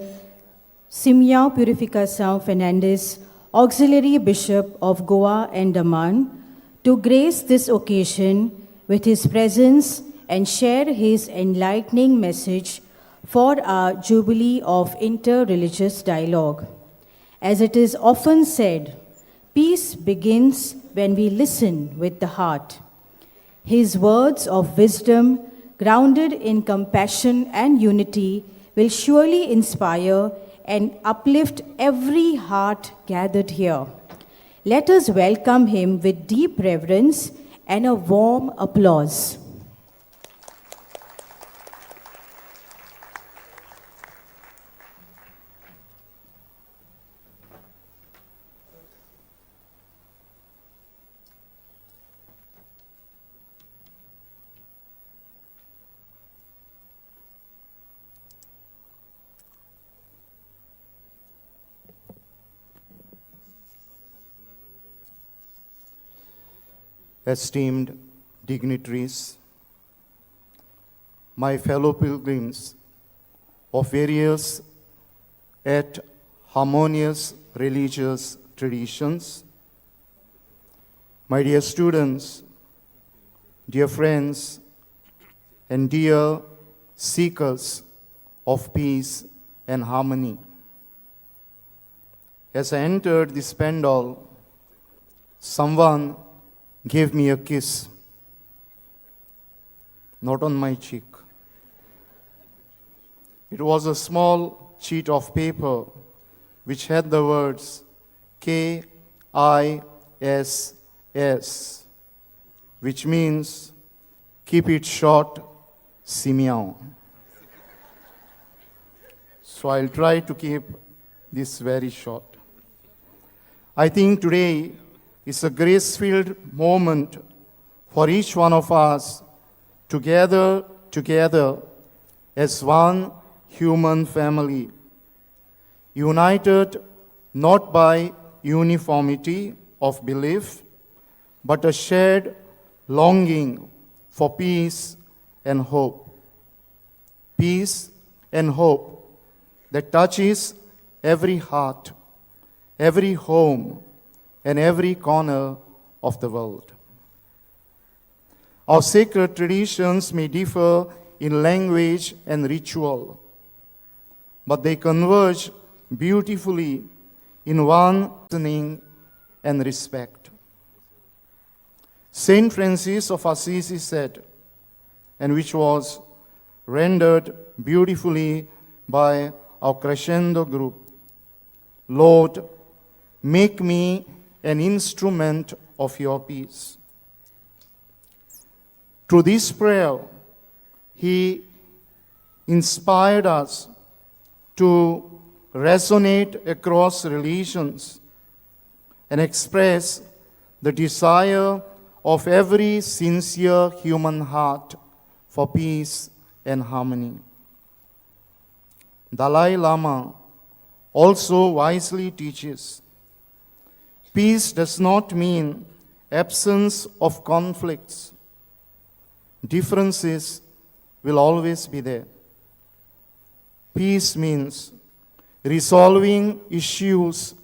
Simão Purificação Fernandes, Auxiliary Bishop of Goa and Daman, to grace this occasion with his presence and share his enlightening message for our Jubilee of Inter-Religious Dialogue. As it is often said, peace begins when we listen with the heart. His words of wisdom, grounded in compassion and unity, will surely inspire and uplift every heart gathered here. Let us welcome him with deep reverence and a warm applause. Esteemed dignitaries, my fellow pilgrims of various yet harmonious religious traditions, my dear students, dear friends, and dear seekers of peace and harmony. As I entered this pandal, someone gave me a kiss, not on my cheek. It was a small sheet of paper which had the words KISS, which means keep it short, Simão. So I'll try to keep this very short. I think today is a grace-filled moment for each one of us to gather together as one human family, united not by uniformity of belief, but a shared longing for peace and hope. Peace and hope that touches every heart, every home, and every corner of the world. Our sacred traditions may differ in language and ritual, but they converge beautifully in one listening and respect. Saint Francis of Assisi said, and which was rendered beautifully by our crescendo group, Lord, make me an instrument of your peace. Through this prayer, he inspired us to resonate across religions and express the desire of every sincere human heart for peace and harmony. Dalai Lama also wisely teaches, peace does not mean absence of conflicts. Differences will always be there. Peace means resolving issues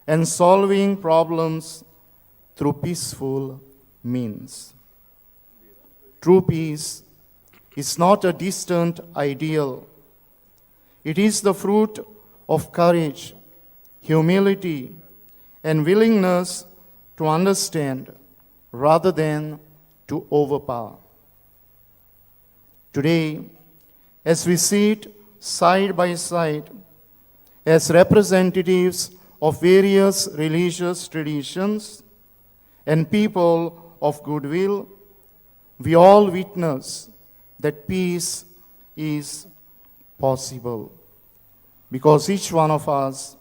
and solving problems through peaceful means. True peace is not a distant ideal. It is the fruit of courage, humility, and willingness to understand rather than to overpower. Today, as we sit side by side as representatives of various religious traditions and people of goodwill, we all witness that peace is possible because each one of us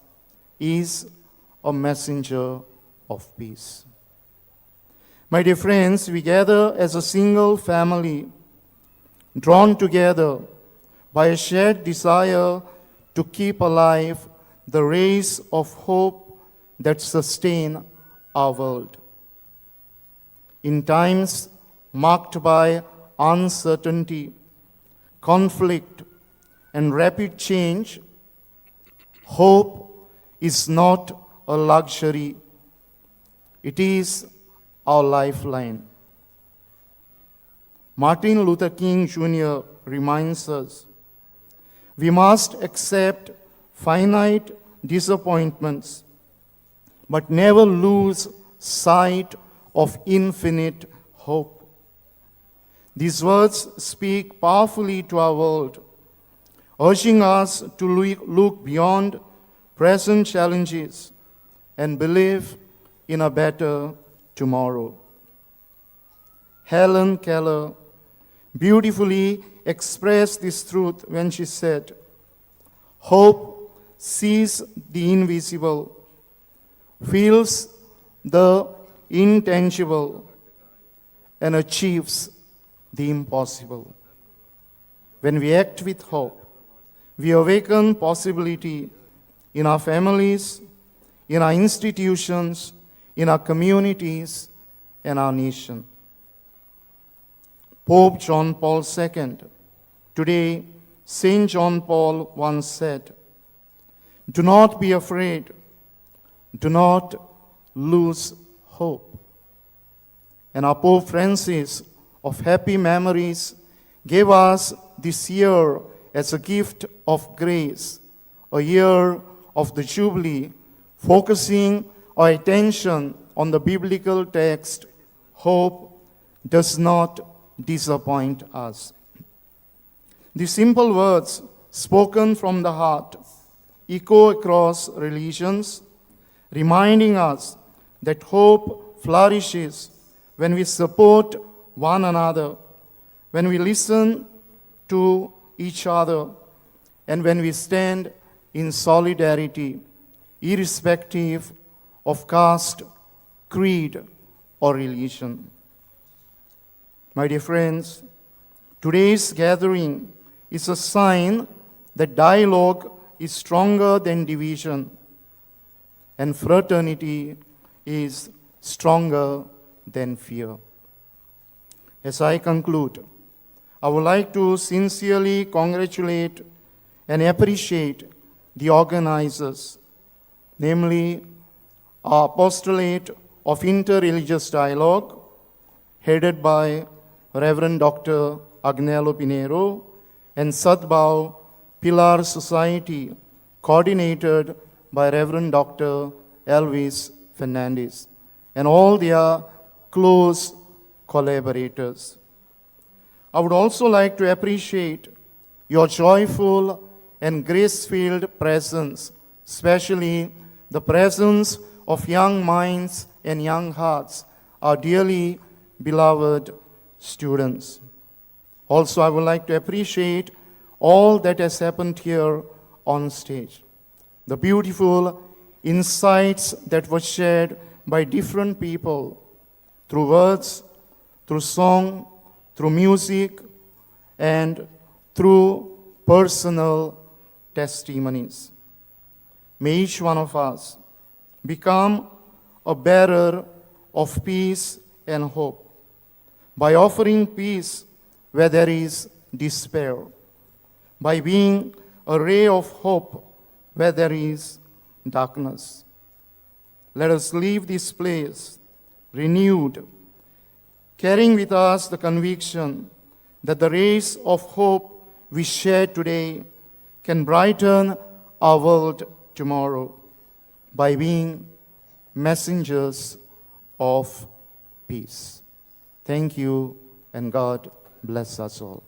is a messenger of peace. My dear friends, we gather as a single family, drawn together by a shared desire to keep alive the rays of hope that sustain our world. In times marked by uncertainty, conflict, and rapid change, hope is not a luxury, it is our lifeline. Martin Luther King Jr. reminds us we must accept finite disappointments, but never lose sight of infinite hope. These words speak powerfully to our world, urging us to look beyond present challenges and believe in a better tomorrow. Helen Keller beautifully expressed this truth when she said, "Hope sees the invisible, feels the intangible, and achieves the impossible." When we act with hope, we awaken possibility in our families, in our institutions, in our communities, and our nation. Pope John Paul II, today, St. John Paul once said, "Do not be afraid, do not lose hope." And our Pope Francis, of happy memories, gave us this year as a gift of grace, a year of the Jubilee, focusing our attention on the biblical text, "Hope does not disappoint us." The simple words spoken from the heart echo across religions, reminding us that hope flourishes when we support one another, when we listen to each other, and when we stand in solidarity, irrespective of caste, creed, or religion. My dear friends, today's gathering is a sign that dialogue is stronger than division, and fraternity is stronger than fear. As I conclude, I would like to sincerely congratulate and appreciate the organizers, namely our Apostolate of Interreligious Dialogue, headed by Reverend Dr. Agnello Pinero, and Sadbhav Pilar Society, coordinated by Reverend Dr. Elvis Fernandez, and all their close collaborators. I would also like to appreciate your joyful and grace-filled presence, especially the presence of young minds and young hearts, our dearly beloved students. Also, I would like to appreciate all that has happened here on stage. The beautiful insights that were shared by different people through words, through song, through music, and through personal testimonies. May each one of us become a bearer of peace and hope by offering peace where there is despair, by being a ray of hope where there is darkness. Let us leave this place renewed, carrying with us the conviction that the rays of hope we share today can brighten our world tomorrow by being messengers of peace. Thank you, and God bless us all.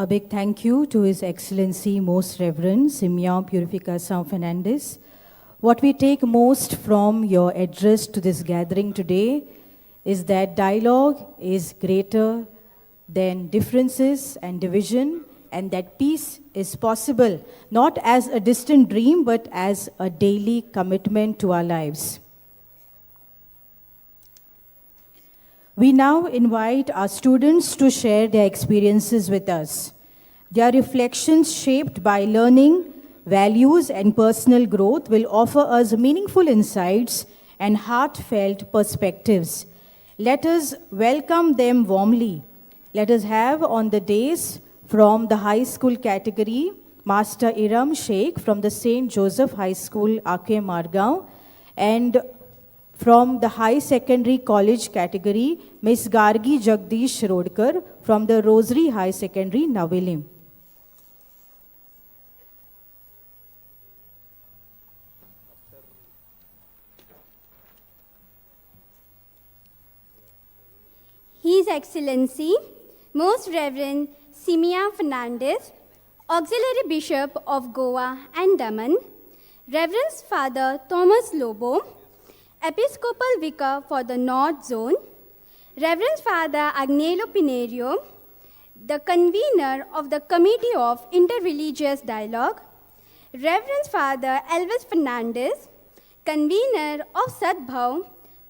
A big thank you to His Excellency Most Reverend Simeon Purificação Fernandes. What we take most from your address to this gathering today is that dialogue is greater than differences and division, and that peace is possible not as a distant dream but as a daily commitment to our lives. We now invite our students to share their experiences with us. Their reflections shaped by learning, values, and personal growth will offer us meaningful insights and heartfelt perspectives. Let us welcome them warmly. Let us have on the dais from the high school category, Master Iram Sheikh from the St. Joseph High School, Ake Margao, and from the High Secondary College category, Ms. Gargi Jagdish Rodkar from the Rosary High Secondary, Navelim. His Excellency, Most Reverend Simeon Fernandes, Auxiliary Bishop of Goa and Daman, Reverend Father Thomas Lobo, Episcopal Vicar for the North Zone, Reverend Father Agnello Pinerio, the convener of the Committee of Interreligious Dialogue, Reverend Father Elvis Fernandes, convener of Sadbhav,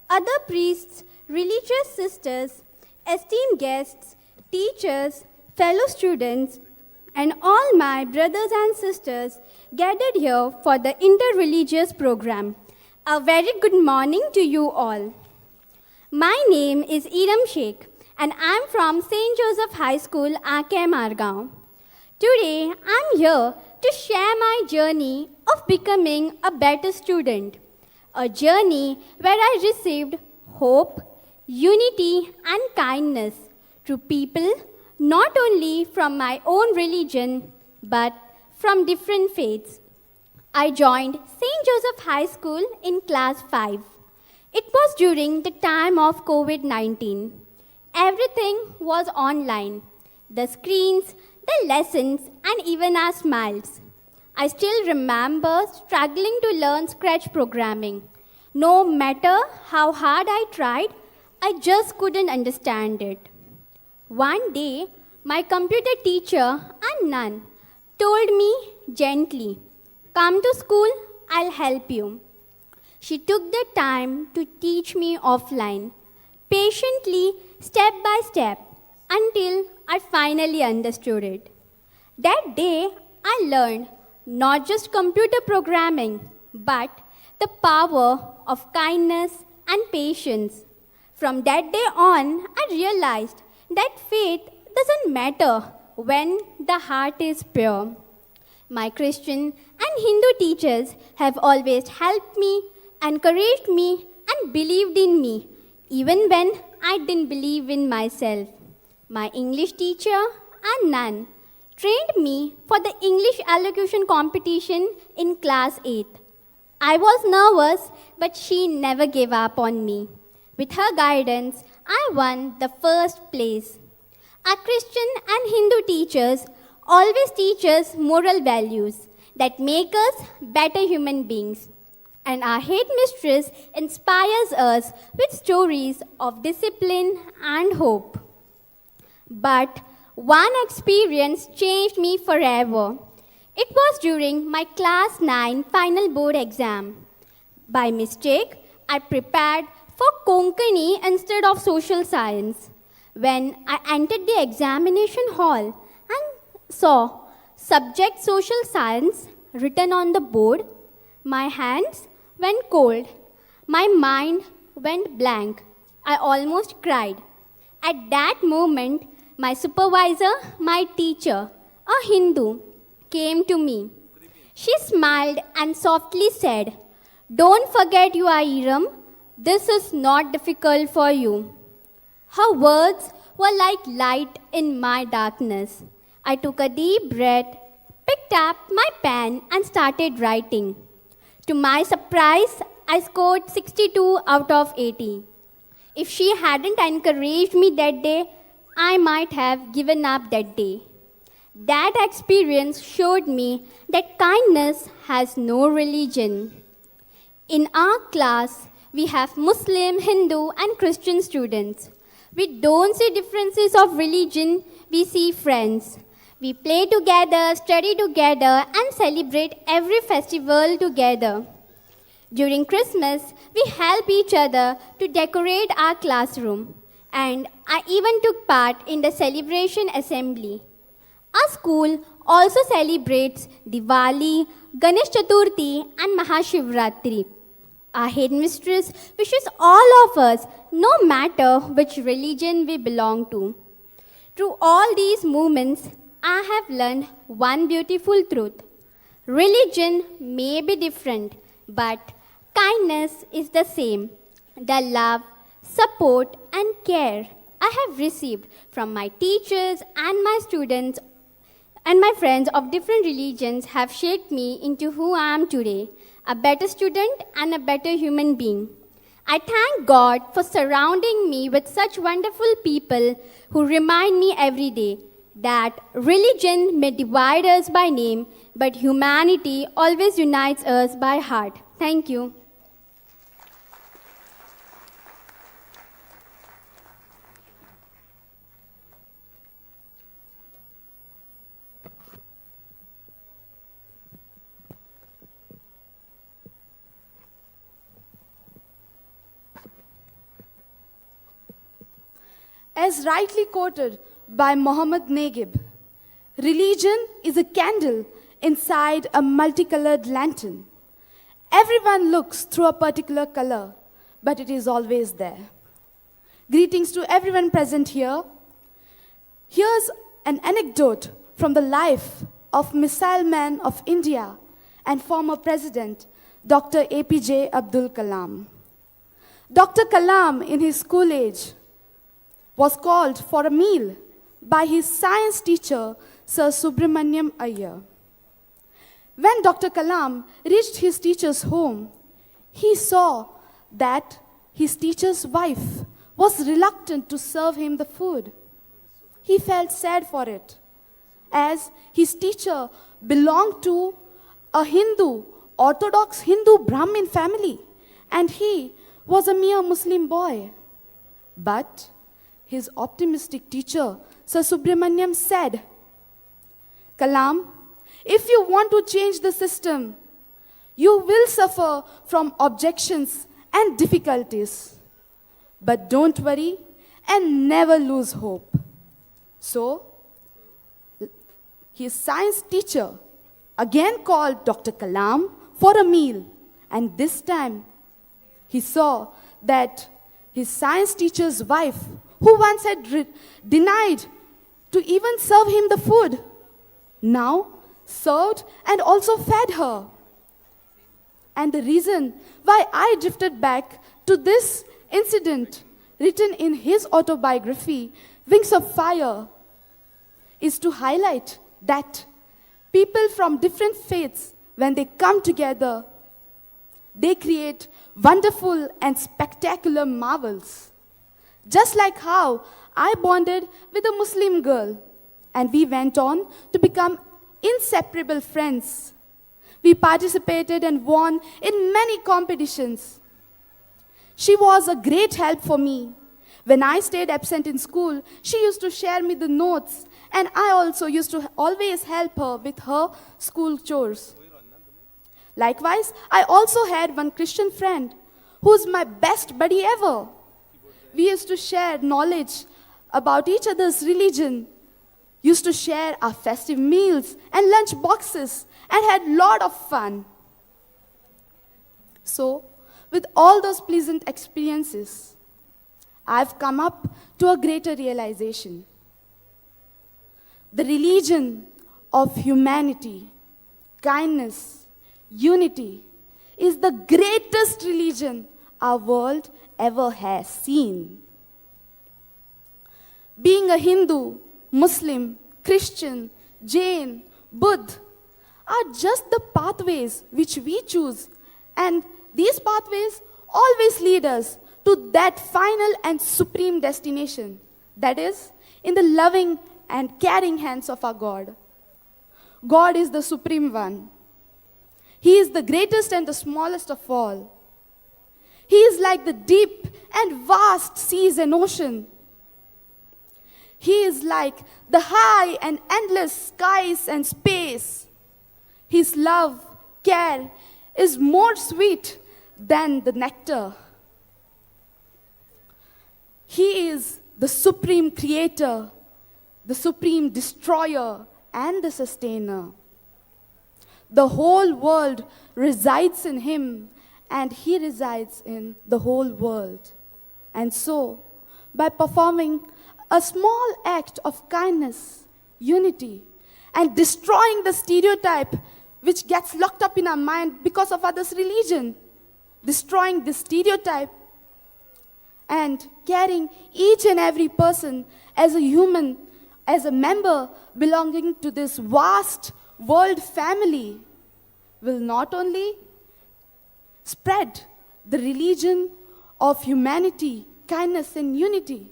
other priests, religious sisters, esteemed guests, teachers, fellow students, and all my brothers and sisters gathered here for the interreligious program. A very good morning to you all. My name is Iram Sheikh, and I'm from St. Joseph High School, Ake Margao. Today, I'm here to share my journey of becoming a better student, a journey where I received hope, unity, and kindness to people not only from my own religion but from different faiths. I joined St. Joseph High School in class 5. It was during the time of COVID-19. Everything was online. The screens, the lessons, and even our smiles. I still remember struggling to learn Scratch programming. No matter how hard I tried, I just couldn't understand it. One day, my computer teacher and nun told me gently, "Come to school, I'll help you." She took the time to teach me offline, patiently, step by step, until I finally understood it. That day, I learned not just computer programming, but the power of kindness and patience. From that day on, I realized that faith doesn't matter when the heart is pure. My Christian and Hindu teachers have always helped me, encouraged me, and believed in me, even when I didn't believe in myself. My English teacher and nun trained me for the English elocution competition in class 8. I was nervous, but she never gave up on me. With her guidance, I won the first place. Our Christian and Hindu teachers always teach us moral values that make us better human beings. And our head mistress inspires us with stories of discipline and hope. But one experience changed me forever. It was during my class 9 final board exam. By mistake, I prepared for Konkani instead of social science. When I entered the examination hall and saw subject social science written on the board, my hands went cold. My mind went blank. I almost cried. At that moment, my supervisor, my teacher, a Hindu, came to me. She smiled and softly said, "Don't forget you are Iram. This is not difficult for you." Her words were like light in my darkness. I took a deep breath, picked up my pen, and started writing. To my surprise, I scored 62 out of 80. If she hadn't encouraged me that day, I might have given up that day. That experience showed me that kindness has no religion. In our class, we have Muslim, Hindu, and Christian students. We don't see differences of religion, we see friends. We play together, study together, and celebrate every festival together. During Christmas, we help each other to decorate our classroom, and I even took part in the celebration assembly. Our school also celebrates Diwali, Ganesh Chaturthi, and Mahashivratri. Our headmistress wishes all of us, no matter which religion we belong to. Through all these moments, I have learned one beautiful truth. Religion may be different, but kindness is the same. The love, support, and care I have received from my teachers and my students and my friends of different religions have shaped me into who I am today, a better student and a better human being. I thank God for surrounding me with such wonderful people who remind me every day that religion may divide us by name, but humanity always unites us by heart. Thank you. As rightly quoted by Muhammad Negib, religion is a candle inside a multicolored lantern. Everyone looks through a particular color, but it is always there. Greetings to everyone present here. Here's an anecdote from the life of missile man of India and former President Dr. APJ Abdul Kalam. Dr. Kalam, in his school age, was called for a meal by his science teacher, Sir Subramaniam Iyer. When Dr. Kalam reached his teacher's home, he saw that his teacher's wife was reluctant to serve him the food. He felt sad for it, as his teacher belonged to a Hindu, Orthodox Hindu Brahmin family, and he was a mere Muslim boy. But his optimistic teacher, Sir Subramaniam, said, Kalam, if you want to change the system, you will suffer from objections and difficulties. But don't worry and never lose hope. So, his science teacher again called Dr. Kalam for a meal, and this time he saw that his science teacher's wife, who once had denied to even serve him the food, now served and also fed her. And the reason why I drifted back to this incident written in his autobiography, Wings of Fire, is to highlight that people from different faiths, when they come together, they create wonderful and spectacular marvels. Just like how I bonded with a Muslim girl, and we went on to become inseparable friends. We participated and won in many competitions. She was a great help for me. When I stayed absent in school, she used to share me the notes, and I also used to always help her with her school chores. Likewise, I also had one Christian friend who's my best buddy ever. We used to share knowledge about each other's religion, used to share our festive meals and lunch boxes, and had a lot of fun. So, with all those pleasant experiences, I've come up to a greater realization. The religion of humanity, kindness, unity is the greatest religion our world ever has seen. Being a Hindu, Muslim, Christian, Jain, Buddha are just the pathways which we choose, and these pathways always lead us to that final and supreme destination, that is, in the loving and caring hands of our God. God is the Supreme One. He is the greatest and the smallest of all. He is like the deep and vast seas and ocean. He is like the high and endless skies and space. His love, care is more sweet than the nectar. He is the supreme creator, the supreme destroyer, and the sustainer. The whole world resides in him, and he resides in the whole world. And so, by performing a small act of kindness, unity, and destroying the stereotype which gets locked up in our mind because of others' religion, destroying this stereotype and carrying each and every person as a human, as a member belonging to this vast world family, will not only spread the religion of humanity, kindness, and unity,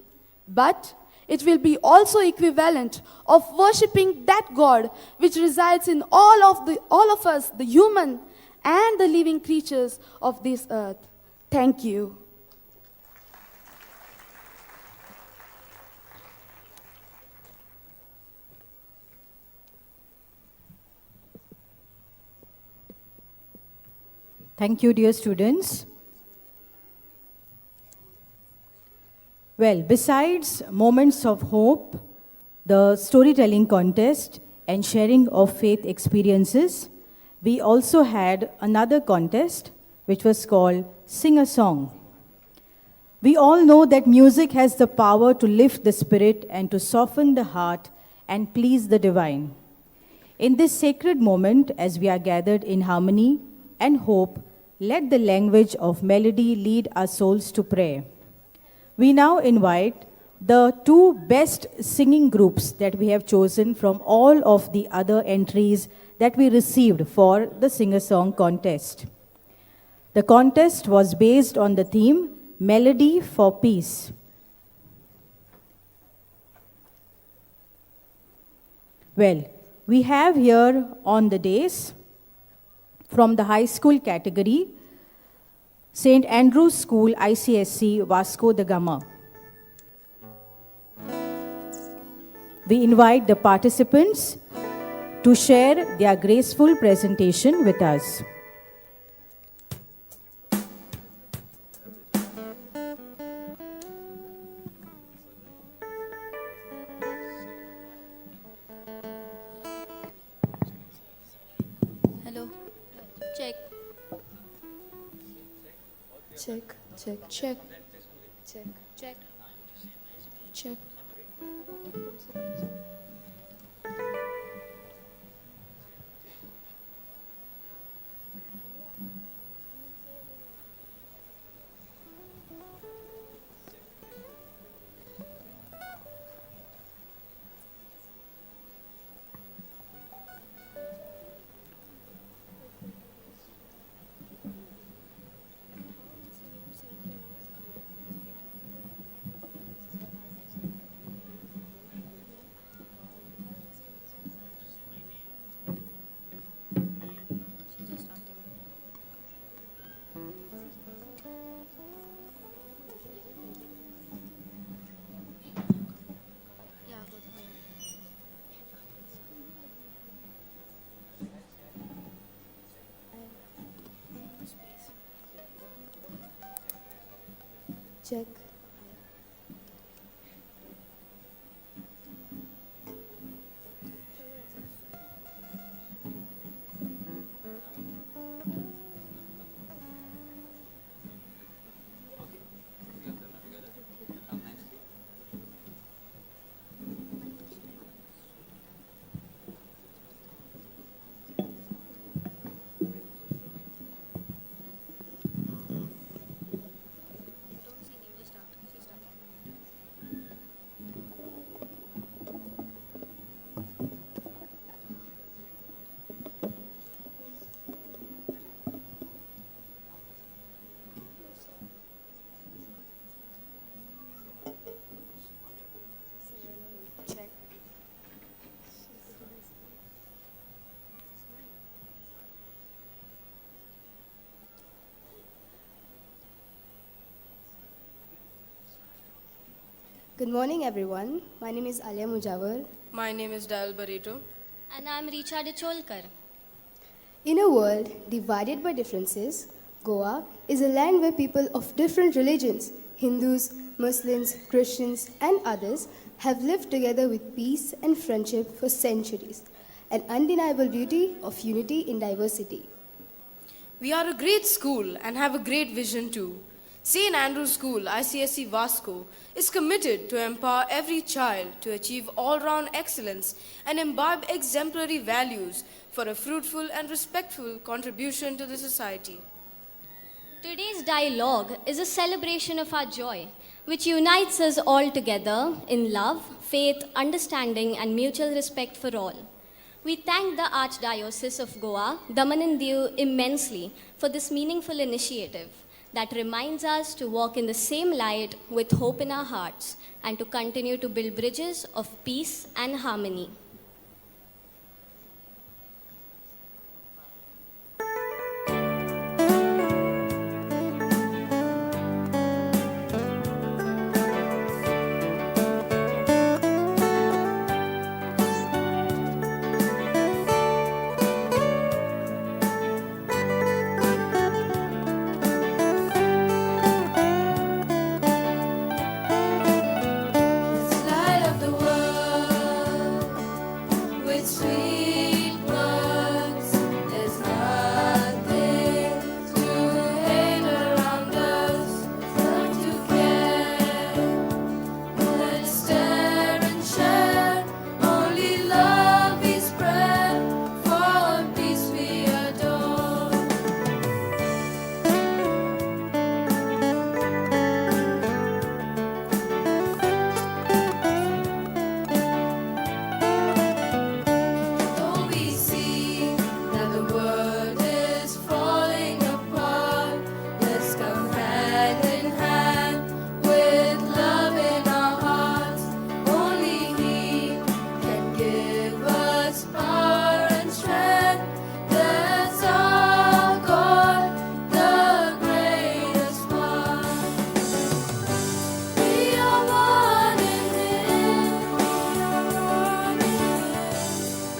but it will be also equivalent of worshipping that God which resides in all of us, the human and the living creatures of this earth. Thank you. Thank you, dear students. Well, besides moments of hope, the storytelling contest, and sharing of faith experiences, we also had another contest which was called Sing a Song. We all know that music has the power to lift the spirit and to soften the heart and please the divine. In this sacred moment, as we are gathered in harmony and hope, let the language of melody lead our souls to prayer. We now invite the two best singing groups that we have chosen from all of the other entries that we received for the Sing-a-Song contest. The contest was based on the theme Melody for Peace. Well, we have here on the dais from the high school category, St. Andrew's School ICSC Vasco da Gama. We invite the participants to share their graceful presentation with us. Hello. Check. Check, check, check. Check, check. Check. Check. Good morning, everyone. My name is Alia Mujawar. My name is Dal Barreto. And I'm Richa De Cholkar. In a world divided by differences, Goa is a land where people of different religions, Hindus, Muslims, Christians, and others, have lived together with peace and friendship for centuries, an undeniable beauty of unity in diversity. We are a great school and have a great vision too. St. Andrew's School, ICSE Vasco, is committed to empower every child to achieve all-round excellence and imbibe exemplary values for a fruitful and respectful contribution to the society. Today's dialogue is a celebration of our joy, which unites us all together in love, faith, understanding, and mutual respect for all. We thank the Archdiocese of Goa, Daman and Diu, immensely for this meaningful initiative that reminds us to walk in the same light with hope in our hearts and to continue to build bridges of peace and harmony. Let's light up the world with sweet words. There's nothing to hate around us, not to care. Let's share and share. Only love we spread. For peace we adore. Though we see that the world is falling apart, let's come hand in hand with love in our hearts. Only He can give us power and strength. That's our God, the greatest one. We are one in Him.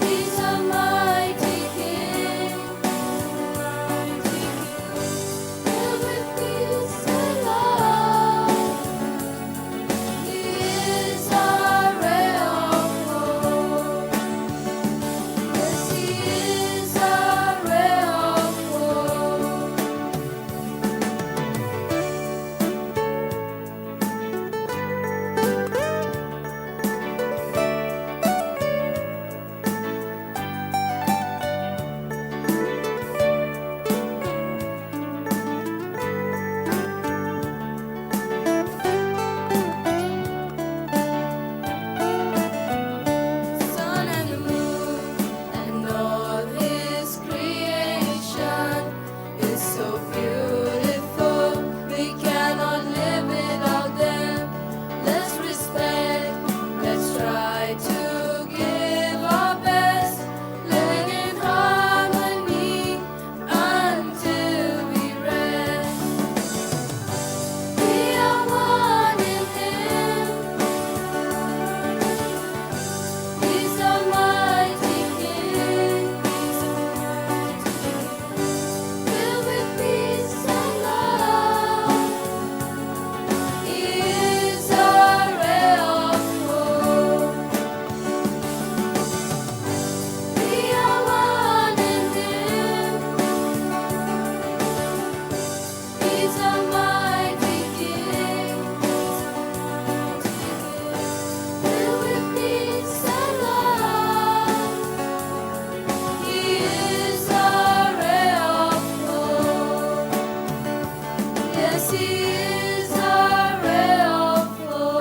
He's a mighty King, filled with peace and love. He is our ray of hope. Yes, He is our ray of hope. Sun and the moon and all His creation is so beautiful. We cannot live without them. Let's respect. Let's try to give our best, living in harmony until we rest. We are one in Him. He's a mighty King, filled with peace and love. He is our ray of hope. We are one in Him. He's a mighty King, filled with peace and love. He is our ray of hope. Yes, He is our ray of hope.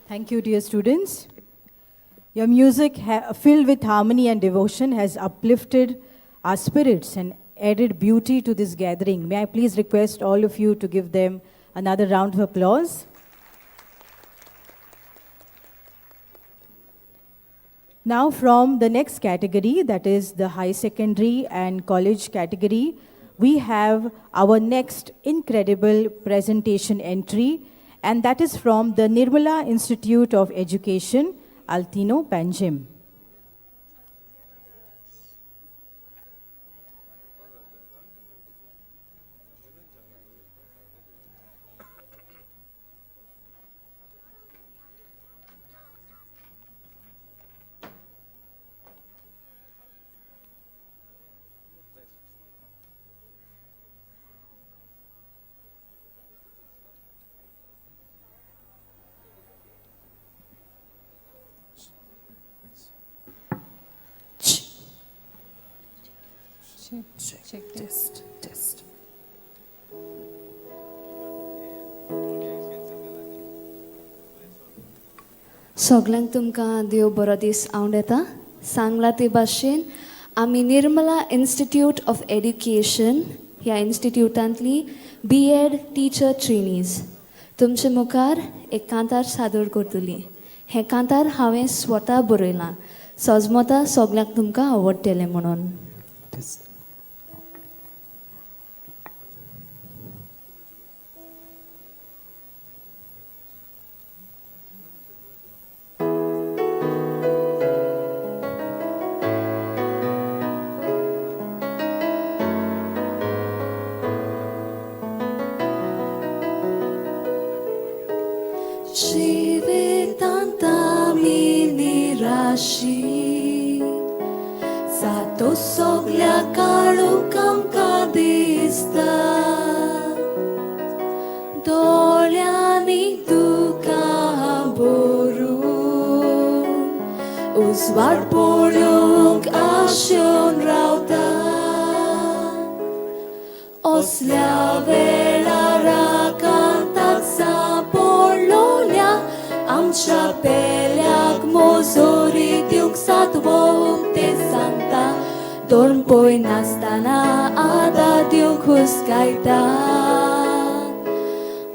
Thank you, dear students. Your music, filled with harmony and devotion, has uplifted our spirits and added beauty to this gathering. May I please request all of you to give them another round of applause? Now from the next category, that is the high secondary and college category, we have our next incredible presentation entry, and that is from the Nirmala Institute of Education, Altino Panjim. Test. सगळ्यांक तुमकां देव बरो दीस हांव येता सांगला ते भाशेन आमी Nirmala institute of education ह्या इन्स्टिट्यूटांतली BEd teacher trainees तुमचे मुखार एक कांतार सादर करतली हें कांतार हांवें स्वता बरयलां सजमता सगळ्यांक तुमकां आवडटलें म्हणून Sato soglia kalu kamka dista Dolyani duka boru Uzvar poluk asyon rauta Oslia velara kantak sa pololya Amcha peliak mozori diuk satwo te santa Dorm poi nastana ada diuk huskaita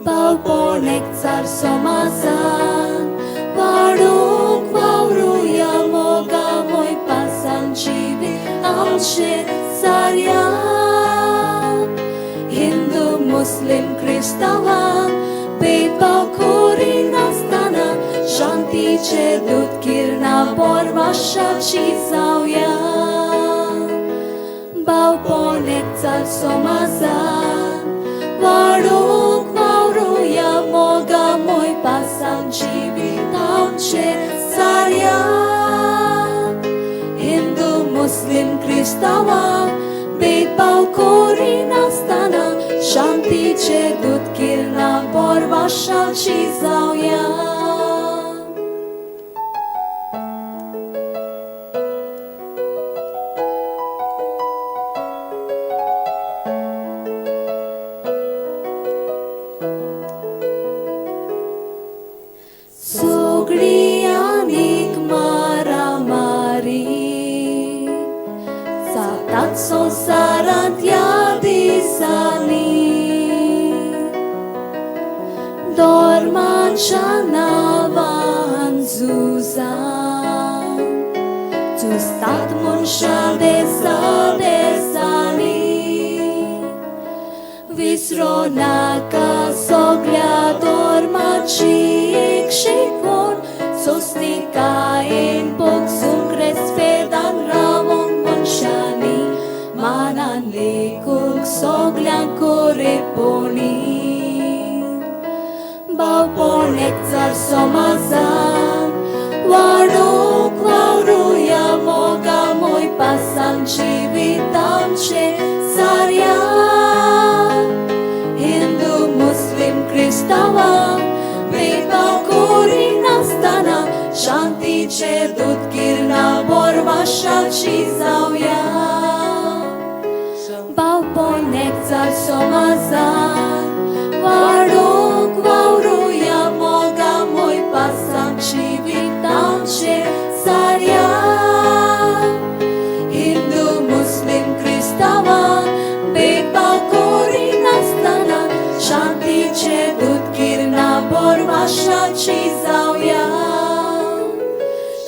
Balponek car somazan Varuk vauruya moga moi pasan chivi Amche sarya Hindu Muslim Kristawa Pedbao kori nastana Shanti ce dut kirna borva shachi zauya Bau ponek car somazan Varuk vauruya moga moi pasam chivitam ce sarya Hindu Muslim Kristawa Bedbao kori nastana Shanti ce dut kirna borva shachi zauya Sogrianik maramari Satat sonsarat yadisani Dorman shanavan zuzan Tustat munsha desani Visronaka soglia dormachik shikon Sosnikain poksum krespedan ramon monshani Manan lekuk soglian koreponi Bauponek car somazan Varuk vauruya moga moi pasan chivitam che sarya Hindu Muslim Kristawa Bedbao kori nastana Shanti ce dut kirna borva shachi zauya Bauponek car somazan Varuk vauruya moga moi pasam chivitam che sarya Hindu Muslim Kristawa Bedbao kori nastana Shanti ce dut kirna borva shachi zauya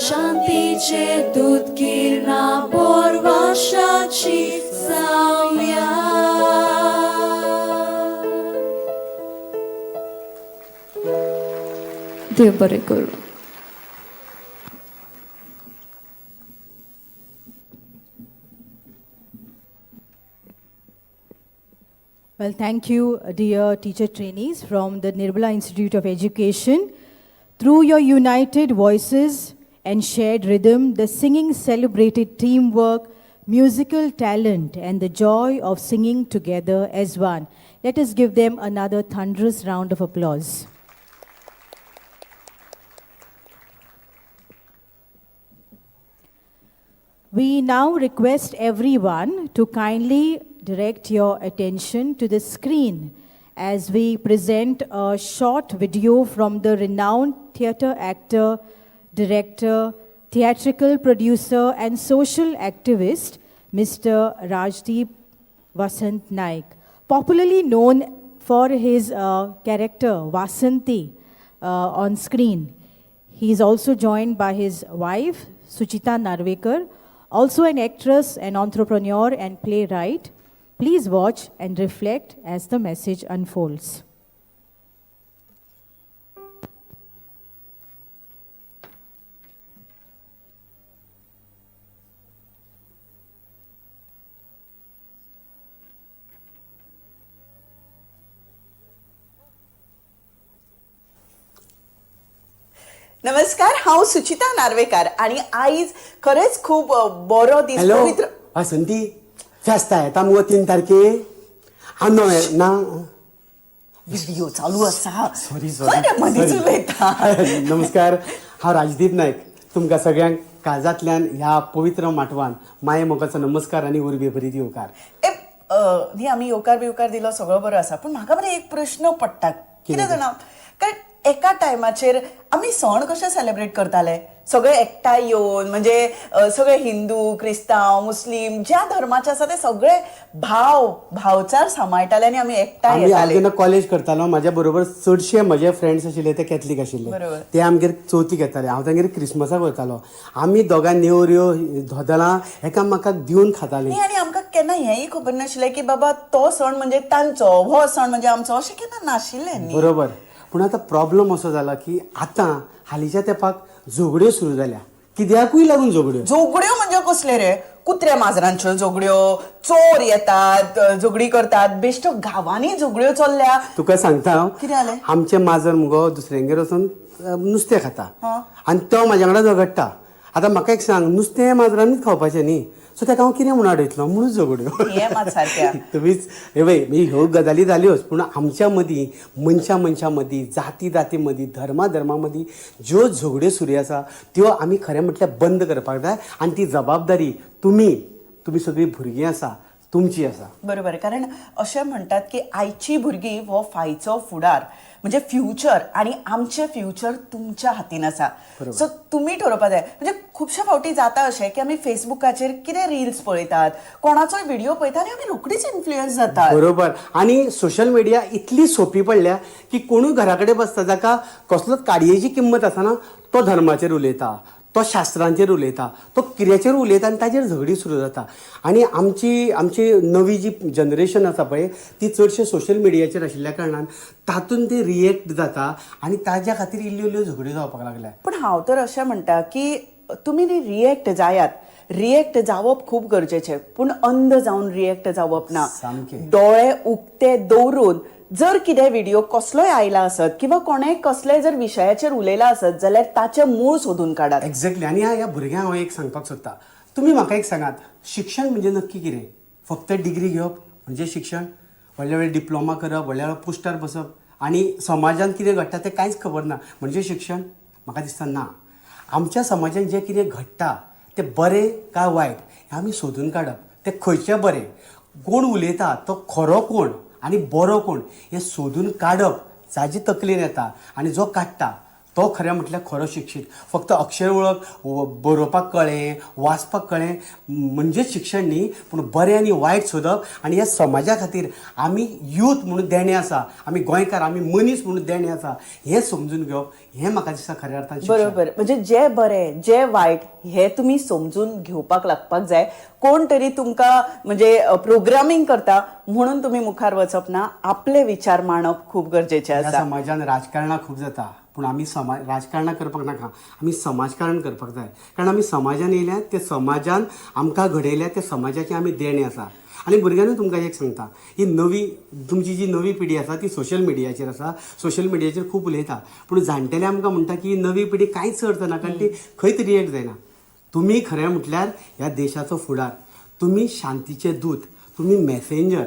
Shanti दूध किरणा पोरवाशाची जाऊया. देव बरे करू. Well, thank you, dear teacher trainees from the Nirmala Institute of Education. Through your united voices and shared rhythm, the singing celebrated teamwork, musical talent, and the joy of singing together as one. Let us give them another thunderous round of applause. We now request everyone to kindly direct your attention to the screen as we present a short video from the renowned theatre actor, director, theatrical producer, and social activist, Mr. Rajdeep Vasant Naik, popularly known for his character Vasanti on screen. He is also joined by his wife, Suchita Narvekar, also an actress, an entrepreneur, and playwright. Please watch and reflect as the message unfolds. नमस्कार, हांव सुचिता नार्वेकार आणि आयज खरेच खूप बरो दीस. Hello पवित्र वासंती, फेस्ता येता मुगो 3 तारखे. हांव ना व्हिडिओ चालू आसा. सॉरी मदींच उलयता. नमस्कार, हांव राजदीप नायक. तुमकां सगळ्यांक काळजांतल्यान ह्या पवित्र माटवान माये मोगाचो नमस्कार आनी उर्बे बरी येवकार. न्ही आमी येवकार बिवकार दिलो सगळो बरो आसा, पण म्हाका मरे एक प्रश्न पडटा. कितें जाणा, कारण एका टायमाचेर आमी सण कशे सेलिब्रेट करताले, सगळे एकठांय येवन, म्हणजे सगळे हिंदू, क्रिस्तांव, मुस्लीम ज्या धर्माचे आसा ते सगळे भावचार सांबाळटाले आनी आमी एकठांय हांव येताले. जेन्ना कॉलेज करतालो म्हाज्या बरोबर चडशे म्हजे फ्रेंड्स आशिल्ले ते कॅथलीक आशिल्ले. ते आमगेर चवथीक येताले, हांव तांगेर क्रिसमसाक वयतालो. आमी दोगां नेवऱ्यो धोदलां एकामेकाक दिवन खातालीं. आनी आमकां केन्ना हेंय खबर नाशिल्लें की बाबा तो सण म्हणजे तांचो, हो सण म्हणजे आमचो, अशें केन्ना नाशिल्लें न्ही. बरोबर. पूण आतां प्रॉब्लम असो जाला की आतां हालींच्या तेंपाक झगड्यो सुरू जाल्या. कित्याकूय लागून झगड्यो म्हणजे कसले रे? कुत्र्या माजरांच्यो झगड्यो, चोर येतात, झगडी करतात, बेश्टो गांवांनी झगड्यो चल्ल्या. तुका सांगता हांव, कितें जालें? आमचें माजर मुगो दुसऱ्यांगेर वचून नुस्तें खाता आनी तो म्हाज्या वांगडा झगडटा. आतां म्हाका एक सांग, नुस्तें माजरांनीच खावपाचें न्ही, सो ताका हांव कितें म्हणून आडयतलो म्हणून झगड्यो. हें मात सारकें. तुमीच हे पळय, ह्यो गजाली जाल्योच, पूण आमच्या मदीं मनशां मदीं, जाती मदीं, धर्मा मदीं ज्यो झगड्यो सुरू आसा त्यो आमी खरें म्हटल्यार बंद करपाक जाय. आनी ती जबाबदारी तुमी सगळीं भुरगीं आसा तुमची आसा. बरोबर, कारण अशें म्हणटात की आयची भुरगीं हो फायचो फुडार, म्हणजे फ्युचर, आनी आमचें फ्युचर तुमच्या हातीन आसा. सो तुमी ठरोवपाक जाय. म्हणजे खुबशे फावटी जाता अशें की आमी फेसबुकाचेर कितें रिल्स पळयतात, कोणाचोय व्हिडिओ पळयतात आनी आमी रोखडीच इन्फ्लुयन्स जातात. बरोबर. आनी सोशल मिडिया इतली सोपी पडल्या की कोणूय घरा कडेन बसता, जाका कसलोच काडयेची किंमत आसना, तो धर्माचेर उलयता, तो शास्त्रांचेर उलयता, तो कित्याचेर उलयता आनी ताचेर झगडी सुरू जाता. आनी आमची नवी जी जनरेशन आसा पळय ती चडशे सोशल मिडियाचेर आशिल्ल्या कारणान तातूंत ती रिएक्ट जाता आनी ताज्या खातीर इल्ल्यो झगड्यो जावपाक लागल्या. पण हांव तर अशें म्हणटा की तुमी रिएक्ट जायात. रिएक्ट जावप खूब गरजेचें, पूण अंध जावन रिएक्ट जावप ना. दोळे उक्ते दवरून जर कितें व्हिडिओ कसलोय आयला आसत किंवा कोणेय कसलेय जर विशयाचेर उलयला आसत जाल्यार ताचें मूळ सोदून काडात. एक्झॅक्टली. आनी ह्या भुरग्यांक हांव एक सांगपाक सोदतां, तुमी म्हाका एक सांगात, शिक्षण म्हणजे नक्की कितें? फक्त डिग्री घेवप म्हणजे शिक्षण? व्हडले व्हडले डिप्लोमा करप, व्हडल्या व्हडल्या पोस्टार बसप आनी समाजांत कितें घडटा तें कांयच खबर ना म्हणजे शिक्षण? म्हाका दिसता ना. आमच्या समाजांत जें कितें घडटा तें बरें काय वायट हें आमी सोदून काडप. तें खंयचें बरें, कोण उलयता तो खरो कोण आनी बरो कोण हें सोदून काडप जाची तकलेन येता. आनी जो काडटा तो खरें म्हटल्यार खरो शिक्षीत. फक्त अक्षर वळख, बरोवपाक कळ्ळें, वाचपाक कळ्ळें म्हणजेच शिक्षण न्ही, पूण बरें आनी वायट सोदप. आनी ह्या समाजा खातीर आमी यूथ म्हणून देणे आसा, आमी गोंयकार, आमी मनीस म्हणून देणे आसा, हें समजून घेवप, हें म्हाका दिसता खऱ्या अर्थान शिक्षण. बरोबर. म्हणजे जे बरें जे वायट हे तुमी समजून घेवपाक लागपाक जाय. कोण तरी तुमकां म्हणजे प्रोग्रामींग करता म्हणून तुमी मुखार वचप ना, आपले विचार मांडप खूब गरजेचें ह्या आसा. समाजान राजकारणां खूब जाता, पूण आमी राजकारणां करपाक नाका, आमी समाजकारण करपाक जाय. कारण आमी समाजान येयल्यात, त्या समाजान आमकां घडयल्या, त्या समाजाचे आमी देणे आसा. आनी भुरग्यांनी तुमकां एक सांगता, ही नवी तुमची जी नवी पिढी आसा ती सोशल मिडियाचेर आसा, सोशल मिडियाचेर खूब उलयता, पूण जाणटेले आमकां म्हणटा की ही नवी पिढी कांयच अर्थ ना, कारण ती खंयच रिएक्ट जायना. तुमी खरें म्हटल्यार ह्या देशाचो फुडार, तुमी शांतीचे दूत, तुमी मॅसेंजर.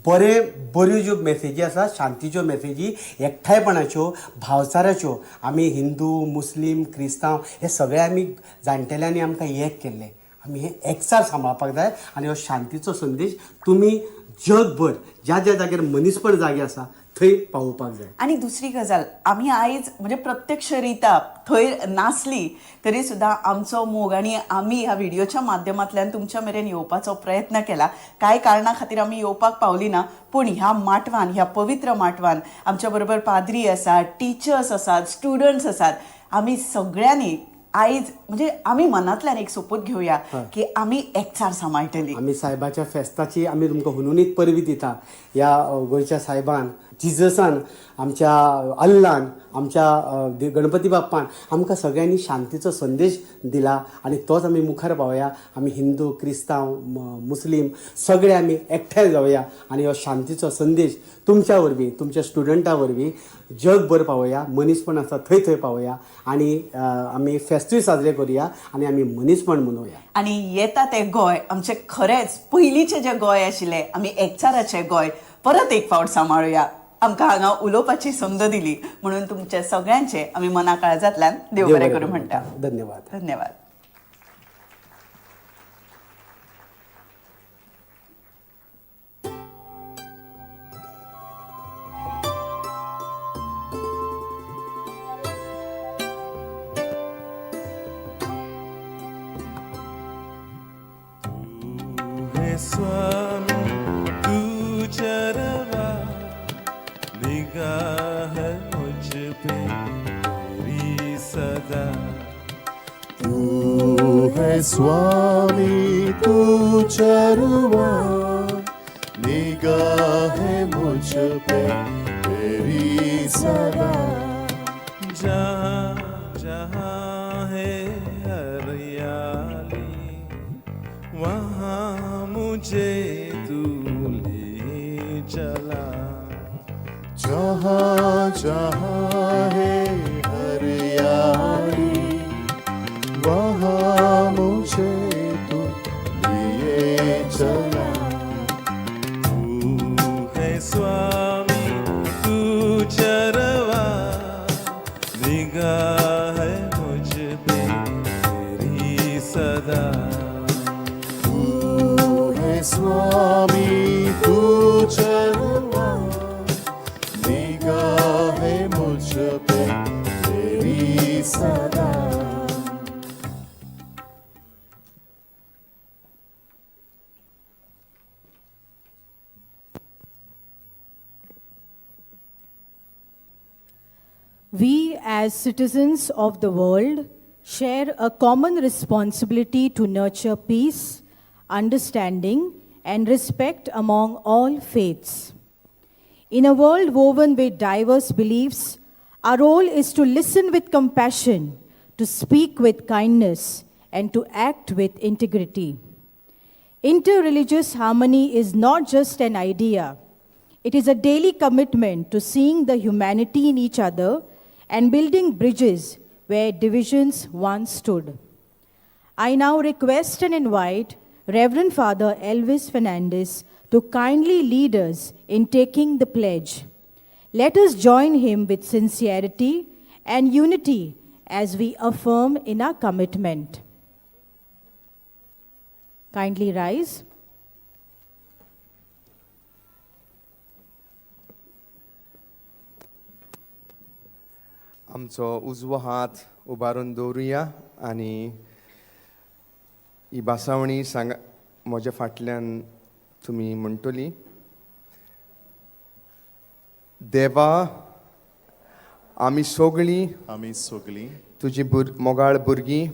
बऱ्यो ज्यो मॅसेजी आसा, शांतीच्यो मॅसेजी, एकठांयपणाच्यो, भावचाराच्यो, आमी हिंदू, मुस्लीम, क्रिस्तांव हे सगळे आमी जाणटेल्यांनी आमकां एक केल्ले. आमी हे एकचार सांबाळपाक जाय आनी हो शांतीचो संदेश तुमी जगभर ज्या ज्या जाग्यार मनीसपण जागे आसा थंय पावोवपाक जाय. आणि दुसरी गजाल, आमी आयज म्हणजे प्रत्यक्ष रिता थंय नासली तरी सुद्दां आमचो मोग आणि आमी ह्या व्हिडिओच्या माध्यमांतल्यान तुमच्या मेरेन येवपाचो प्रयत्न केला. कांय कारणां खातीर आमी येवपाक पावली ना, पूण ह्या माटवान, ह्या पवित्र माटवान आमच्या बरोबर पाद्री आसात, टिचर्स आसात, स्टुडंट्स आसात. आमी सगळ्यांनी आयज म्हणजे आमी मनांतल्यान एक सोपूत घेवया की आमी एकचार सांबाळटली. आमी सायबाच्या फेस्ताची आमी तुमकां हुनूनीत परबी दिता. ह्या गोंयच्या सायबान, जिजसान, आमच्या अल्लान, आमच्या गणपती बाप्पान आमकां सगळ्यांनी शांतीचो संदेश दिला आनी तोच आमी मुखार पावया. आमी हिंदू, क्रिस्तांव, मुस्लीम सगळे आमी एकठांय जावया आनी हो शांतीचो संदेश तुमच्या वरवीं, तुमच्या स्टुडंटा वरवीं जगभर पावया, मनीसपण आसा थंय थंय पावया आनी आमी फेस्तूय साजरे करुया आनी आमी मनीसपण मनोवया. आणि येता ते गोंय आमचे खरेंच पयलींचे जे गोंय आशिल्ले, आमी एकचाराचे गोंय परत एक फावट सांबाळुया. आमकां हांगा उलोवपाची संद दिली म्हणून तुमचे सगळ्यांचे आमी मना काळजांतल्यान देव बरें करूं म्हणटा. धन्यवाद. धन्यवाद. स्वामी तू चरवा, निगाह है मुझ पे तेरी सदा. तू है स्वामी तू चरवा, निगाह है मुझ पे तेरी सदा. जहाँ जहाँ है हरियाली वहाँ मुझे तू ले चला. जहाँ जहाँ है हरियाली वहाँ मुझे तू लिए चला. तू है स्वामी तू चरवा, निगाह है मुझ पे तेरी सदा. स्वामी तू चरवा, निगाह है मुझ पे तेरी सदा. We, as citizens of the world, share a common responsibility to nurture peace, understanding, and respect among all faiths. In a world woven with diverse beliefs, our role is to listen with compassion, to speak with kindness, and to act with integrity. Interreligious harmony is not just an idea, it is a daily commitment to seeing the humanity in each other and building bridges where divisions once stood. I now request and invite Reverend Father Elvis Fernandez to kindly lead us in taking the pledge. Let us join him with sincerity and unity as we affirm in our commitment. Kindly rise. आमचो उजवो हात उबारून दवरुया आनी ही बासावणी सांग म्हज्या फाटल्यान तुमी म्हणटली. देवा, आमी सगळीं तुजी मोगाळ भुरगीं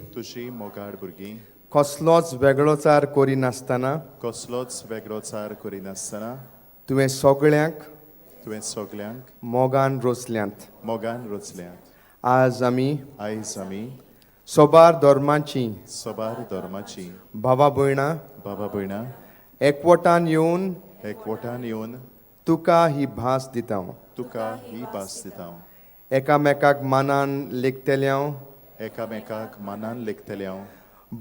कसलोच वेगळोचार करिनासतना तुवें सगळ्यांक मोगान रोचल्यांत. आज आमी सोबार धर्माची भावा भयणां एकवटान येवन तुका ही भास दिता. एकामेकाक मानान लेखतल्या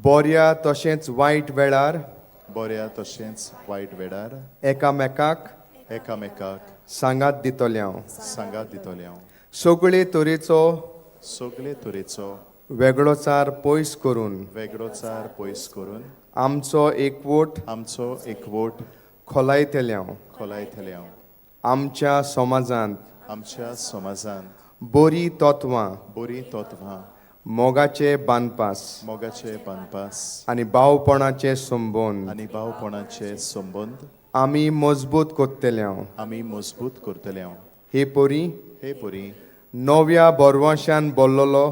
बऱ्या तशेंच वायट वेळार एकामेकाक सांगात दितल्या. सगळे तरेचो वेगळोचार पयस करून आमचो एकवोट खोलायतल्या. आमच्या समाजांत बरी तत्वां मोगाचे बांदपास आनी भावपणाचे संबंद आमी मजबूत करतल्या. हे पोरी नव्या बोरवांशान बोल्लोलो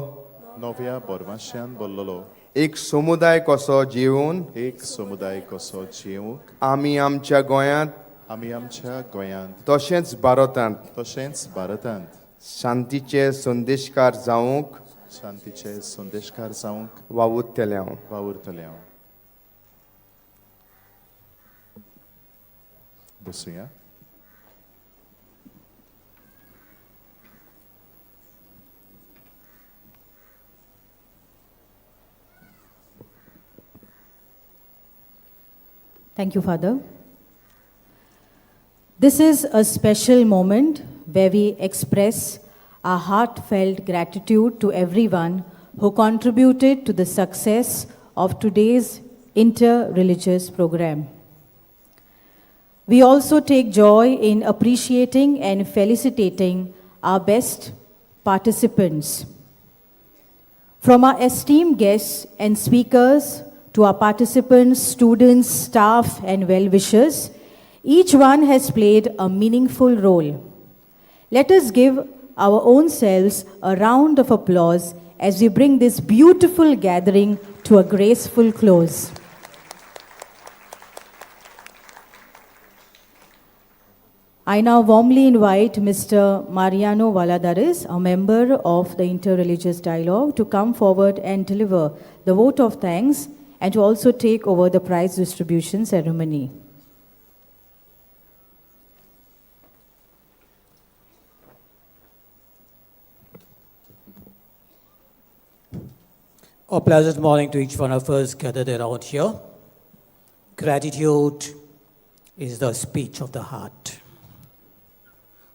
एक समुदाय कसो जिवून आमी आमच्या गोंयांत तशेंच भारतांत शांतीचे संदेशकार जावंक वावुरतल्या. बसूया. Thank you, Father. This is a special moment where we express our heartfelt gratitude to everyone who contributed to the success of today's inter-religious program. We also take joy in appreciating and felicitating our best participants. From our esteemed guests and speakers to our participants, students, staff, and well-wishers, each one has played a meaningful role. Let us give our own selves a round of applause as we bring this beautiful gathering to a graceful close. I now warmly invite Mr. Mariano Valadares, a member of the Interreligious Dialogue, to come forward and deliver the vote of thanks and to also take over the prize distribution ceremony. A pleasant morning to each one of us gathered around here. Gratitude is the speech of the heart.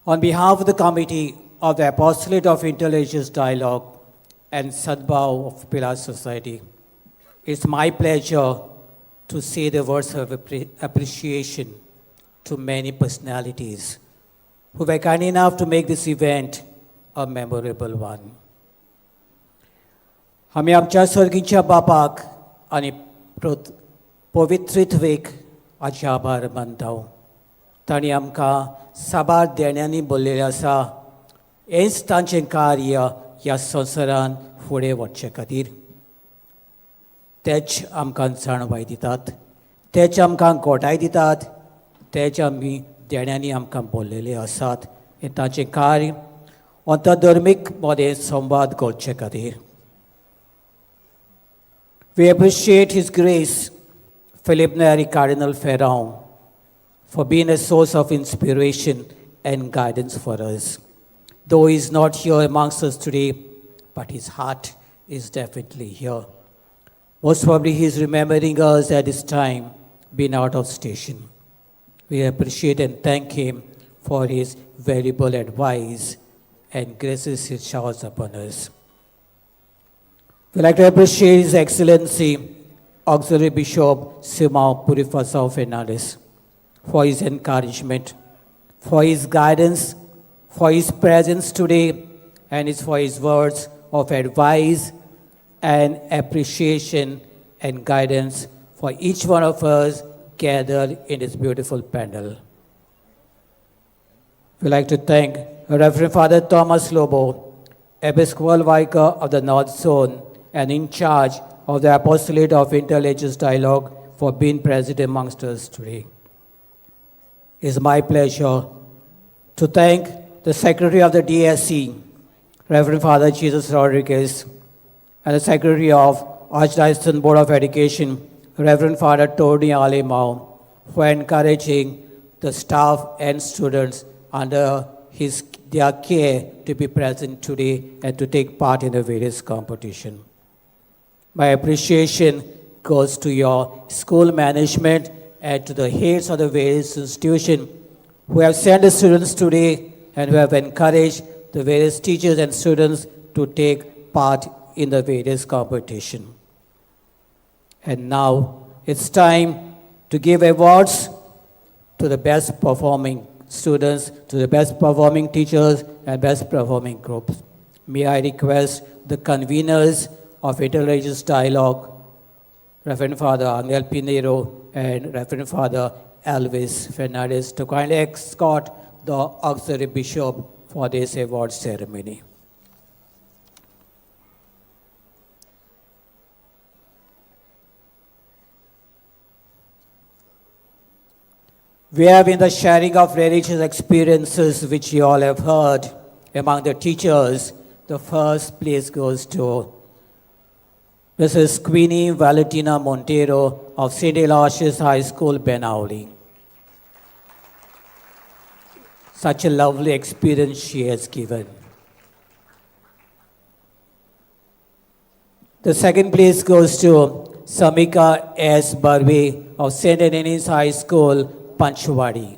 On behalf of the committee of the Apostolate of Interreligious Dialogue and Sadbhav of Pilar Society, it's my pleasure to say the words of appreciation to many personalities who were kind enough to make this event a memorable one. आमी आमच्या सर्गीच्या बापाक आनी पवित्रित्वेक हाचे आभार मानता. तांणी आमकां साबार देण्यांनी भरलेलें आसा. हेंच तांचें कार्य ह्या संवसारान फुडें वचचे खातीर. तेच आमकां जाणवाय दितात, तेच आमकां घोटाय दितात, तेच आमी देण्यांनी आमकां भरलेले आसात. हें तांचें कार्य अंतधर्मीक मदें संवाद घडचे खातीर. We appreciate His Grace, Philip Neri Cardinal Ferrand, for being a source of inspiration and guidance for us. Though he is not here amongst us today, but his heart is definitely here. Most probably he is remembering us at this time, being out of station. We appreciate and thank him for his valuable advice and graces he showers upon us. We'd like to appreciate His Excellency, Auxiliary Bishop Simão Purifação Fernandes, for his encouragement, for his guidance, for his presence today, and it's for his words of advice and appreciation and guidance for each one of us gathered in this beautiful panel. We'd like to thank Reverend Father Thomas Lobo, Episcopal Vicar of the North Zone and in charge of the Apostolate of Interreligious Dialogue, for being present amongst us today. It's my pleasure to thank the Secretary of the DSC, Reverend Father Jesus Rodriguez, and the Secretary of Archdiocesan Board of Education, Reverend Father Tony Alemao, for encouraging the staff and students under their care to be present today and to take part in the various competition. My appreciation goes to your school management and to the heads of the various institutions who have sent the students today and who have encouraged the various teachers and students to take part in the various competition. And now it's time to give awards to the best performing students, to the best performing teachers and best performing groups. May I request the conveners of Interreligious Dialogue, Reverend Father Angel Pinero and Reverend Father Elvis Fernandez, to kindly escort the auxiliary bishop for this award ceremony. We have in the sharing of religious experiences which you all have heard among the teachers, the first place goes to Mrs. Queenie Valentina Montero of St. Eloysius High School, Benauli. Such a lovely experience she has given. The second place goes to Samika S. Barve of St. Anthony's High School, Panchwadi.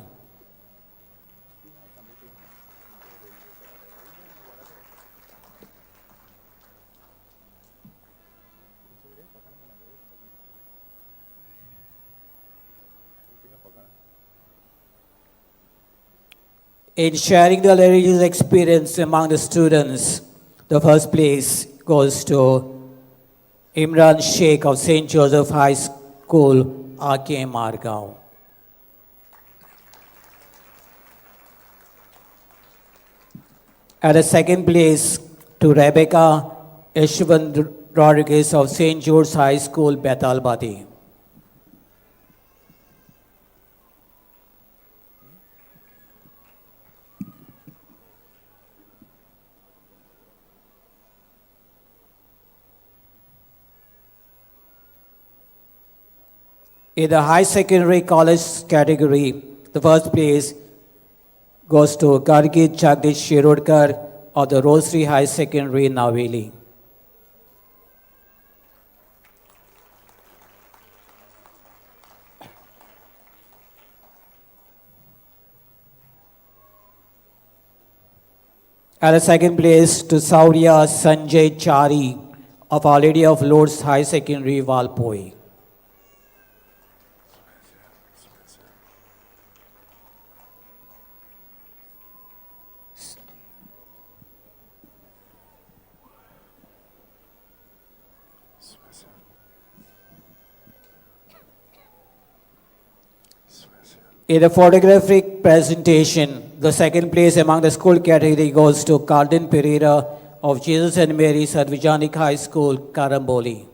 In sharing the religious experience among the students, the first place goes to Imran Sheikh of St. Joseph High School, RK Margao. At the second place to Rebecca Ishwan Rodriguez of St. George's High School, Betalbadi. In the high secondary college category, the first place goes to Gargit Jagdish Shirodkar of the Rosary High Secondary, Naveli. At the second place to Saurya Sanjay Chari of Our Lady of Lourdes High Secondary, Valpoi. In the photographic presentation, the second place among the school category goes to Cardin Pereira of Jesus and Mary Sarvijanic High School, Karamboli.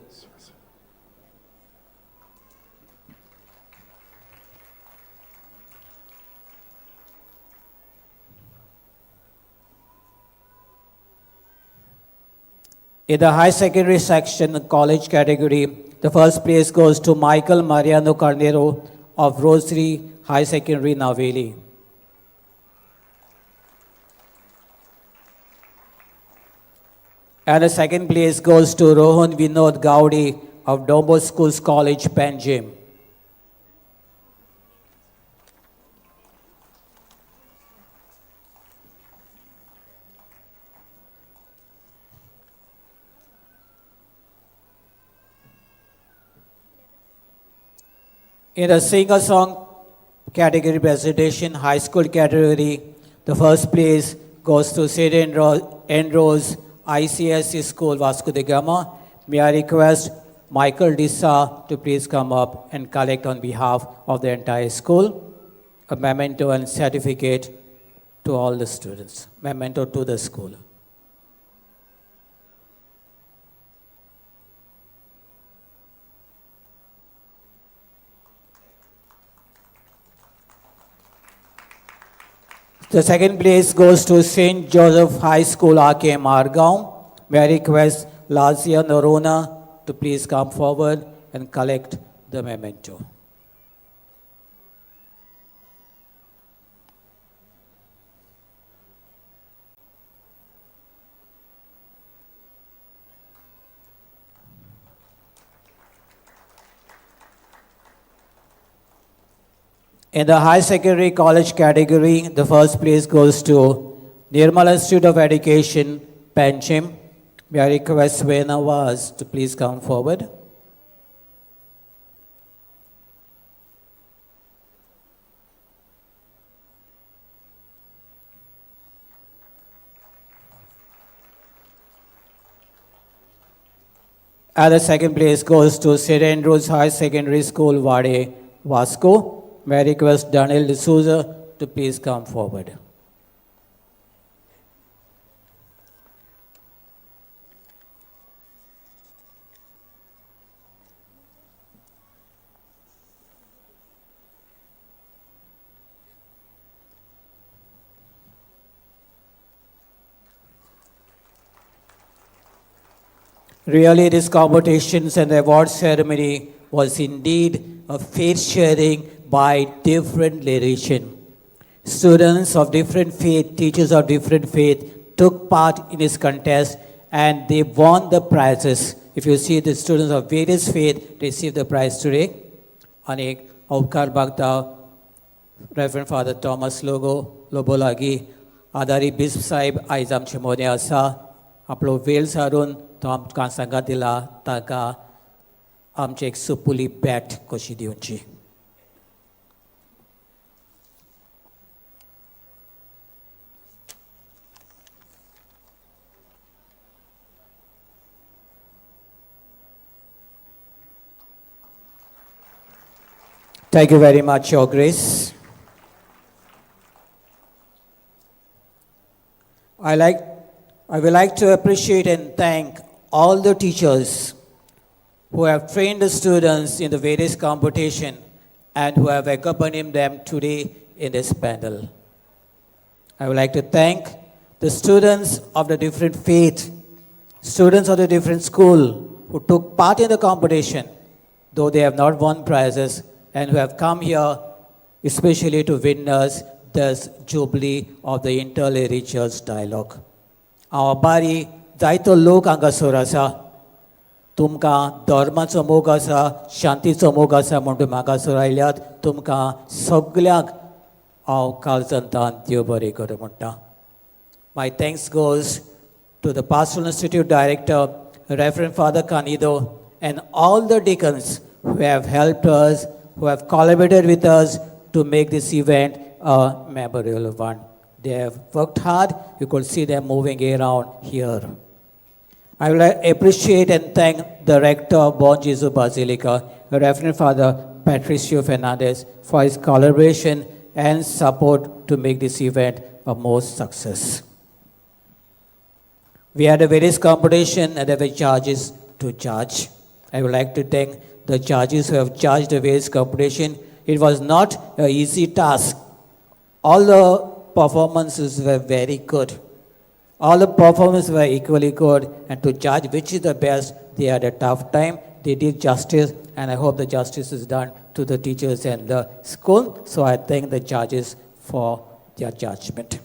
In the high secondary section, college category, the first place goes to Michael Mariano Carnero of Rosary High Secondary, Naveli. And the second place goes to Rohan Vinod Gaudi of Dombo Schools College, Panjim. In the singer-song category presentation, high school category, the first place goes to St. Andrews ICSC School, Vasco da Gama. May I request Michael Dissa to please come up and collect on behalf of the entire school a memento and certificate to all the students. Memento to the school. The second place goes to St. Joseph High School, RK Margaon. May I request Lazia Norona to please come forward and collect the memento. In the high secondary college category, the first place goes to Nirmal Institute of Education, Panchim. May I request Svena Vaz to please come forward. And the second place goes to St. Andrews High Secondary School, Vade, Vasco. May I request Daniel D'Souza to please come forward. Really, these competitions and the award ceremony was indeed a faith sharing by different religion. Students of different faith, teachers of different faith took part in this contest and they won the prizes. If you see the students of various faith received the prize today. Anek Aukar Bhagta, Reverend Father Thomas Lobolagi, Adari Bisp Sahib Aizam Chimone Asa, Aplo Veil Sarun, Tom Kansangatila, Taka, Amchek Supuli Bet Koshidiunchi. Thank you very much, Your Grace. I would like to appreciate and thank all the teachers who have trained the students in the various competition and who have accompanied them today in this panel. I would like to thank the students of the different faith, students of the different school who took part in the competition, though they have not won prizes, and who have come here especially to witness this jubilee of the interreligious dialogue. Our bari जायतो लोक हांगा sir आसा तुमकां धर्माचो मोग आसा शांतीचो मोग आसा म्हूण तुमी म्हाका सर आयल्यात तुमकां सगल्यांक हांव काळजंतान देव बरें करूं म्हणटा. My thanks goes to the Pastoral Institute Director, Reverend Father Canido, and all the deacons who have helped us, who have collaborated with us to make this event a memorable one. They have worked hard. You could see them moving around here. I will appreciate and thank the rector of Bon Jesus Basilica, Reverend Father Patricio Fernandez, for his collaboration and support to make this event a most success. We had a various competition and there were judges to judge. I would like to thank the judges who have judged the various competition. It was not an easy task. All the performances were very good. All the performances were equally good, and to judge which is the best, they had a tough time. They did justice, and I hope the justice is done to the teachers and the school. So I thank the judges for their judgment.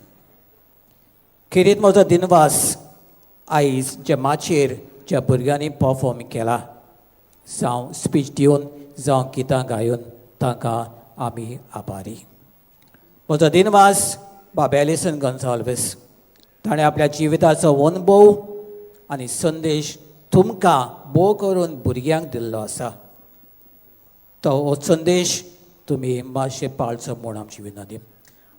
Kirit म्हजो दिनवास आयज जे माचयेर ज्या भुरग्यांनी perform केला जावं speech दिवन जावं गितां गायन तांकां आमी आभारी. म्हजो दिनवास बाब एलिसन गॉन्साल्वीस ताणें आपल्या जिविताचो अनुभव आनी संदेश तुमकां बोव करून भुरग्यांक दिल्लो आसा. तो हो संदेश तुमी मातशें पाळचो म्हूण आमची विनंती.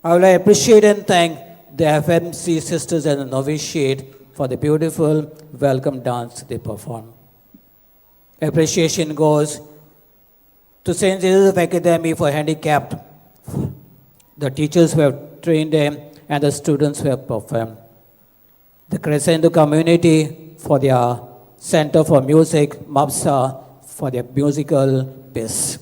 I would appreciate and thank the FMC sisters and the novitiate for the beautiful welcome dance they performed. Appreciation goes to St. Joseph Academy for Handicapped, the teachers who have trained them, and the students who have performed. The Crescendo community for their Center for Music, MAPSA, for their musical piece.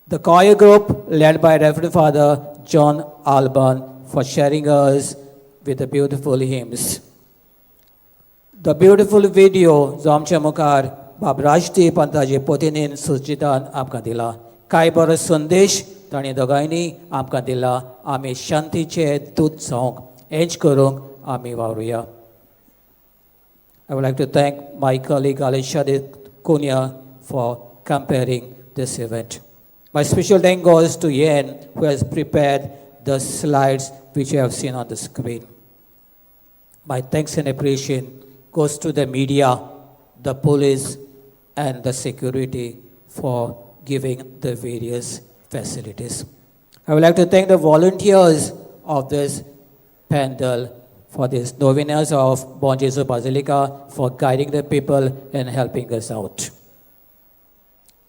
The choir group led by Reverend Father John Alban for sharing us with the beautiful hymns. The beautiful video जो आमच्या मुखार बाब राजती पंताचे पोतिनीन सुचितान आमकां दिला. कांय बरो संदेश तांणी दोगांयनी आमकां दिला. आमी शांतीचे दूत जावंक हेंच करूंक आमी वावरुया. I would like to thank my colleague Alisha de Cunha for comparing this event. My special thank goes to Yen, who has prepared the slides which you have seen on the screen. My thanks and appreciation goes to the media, the police, and the security for giving the various facilities. I would like to thank the volunteers of this pandal for these novenas of Bon Jesus Basilica for guiding the people and helping us out.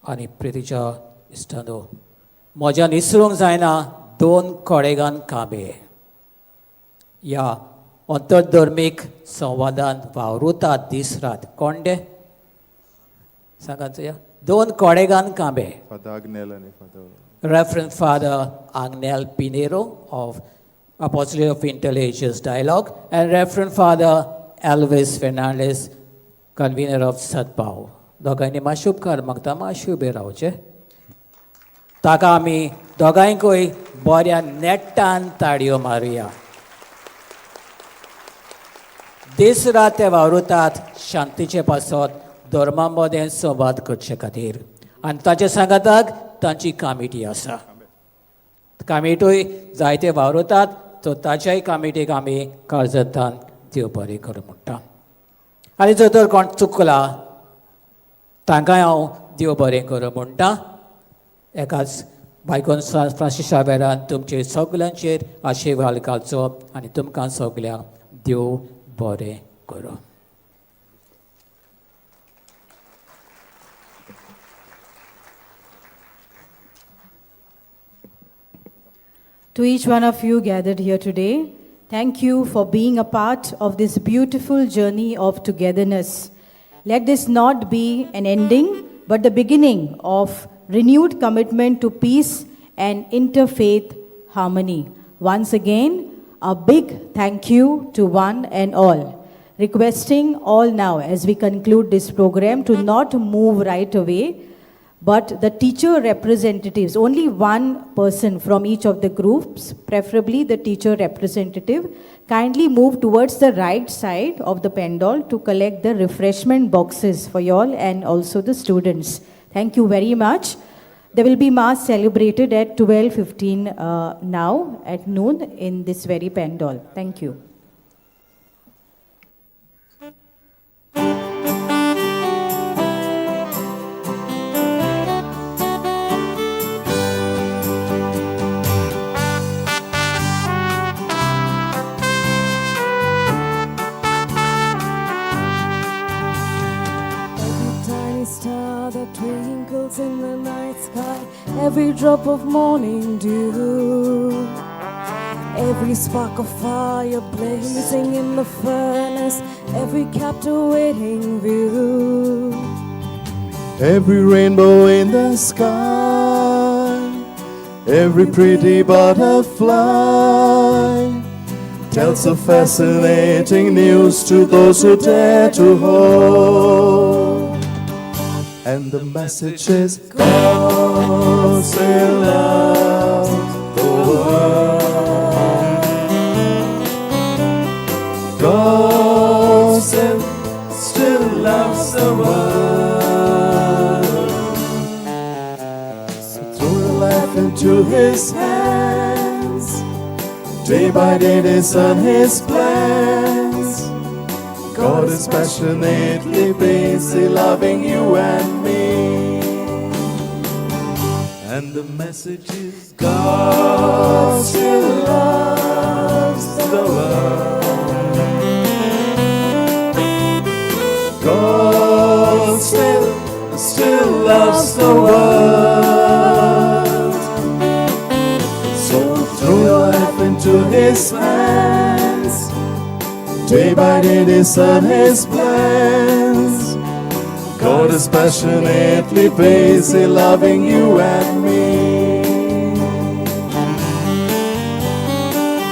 Ani Priticha Istando. Moja nisrung zaina don koregan kabe. Ya अंतर्धर्मिक संवादान वावरुता दीस रात कोण दे सांगात या दोन कोडेगान Kambe Reverend Father Agnel Pinero of Apostolic of Intelligence Dialogue and Reverend Father Elvis Fernandez, convener of Sadbhav. दोगांनी मातशे उपकार मागता मातशे ube रावचे ताका आमी दोगांयकूय बऱ्या नेट्टान ताळयो मारुया. दीस रात ते वावरुतात शांतीचे पासत धर्मा मदें संवाद करचे खातीर आनी ताचे सांगाताक तांची कमिटी आसा. कमिटूय जायते वावरुतात सो ताच्याय कमिटीक आमी काळजतान देव बरें करूं म्हणटा. आनी जर तर कोण चुकला तांकांय हांव देव बरें करूं म्हणटा. एकाच बायकोन फ्रांसीस शावेरान तुमचे सगल्यांचेर आशिर्वाद घालचो आनी तुमकां सगल्यांक देव बरें करूं. To each one of you gathered here today, thank you for being a part of this beautiful journey of togetherness. Let this not be an ending, but the beginning of renewed commitment to peace and interfaith harmony. Once again, a big thank you to one and all. Requesting all now, as we conclude this program, to not move right away, but the teacher representatives, only one person from each of the groups, preferably the teacher representative, kindly move towards the right side of the pandal to collect the refreshment boxes for you all and also the students. Thank you very much. There will be Mass celebrated at 12:15 now at noon in this very pandal. Thank you. In the night sky, every drop of morning dew, every spark of fire blazing in the furnace, every captivating view, every rainbow in the sky, every pretty butterfly tells of fascinating news to those who dare to hold. And the message is God still loves the world. God still loves the world. So throw your life into His hands. Day by day discern His plans. God is passionately busy loving you and me. And the message is God still loves the still loves the world. So throw your life into His hands. Day by day discern His plans. God is passionately busy loving you and me.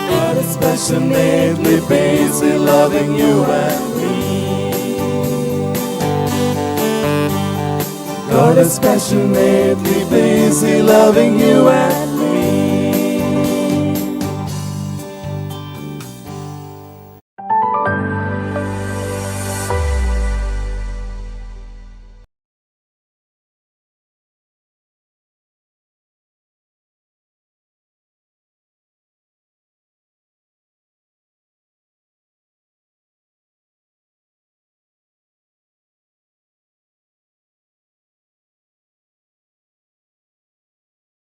God is passionately busy loving you and me. God is passionately busy loving you and me.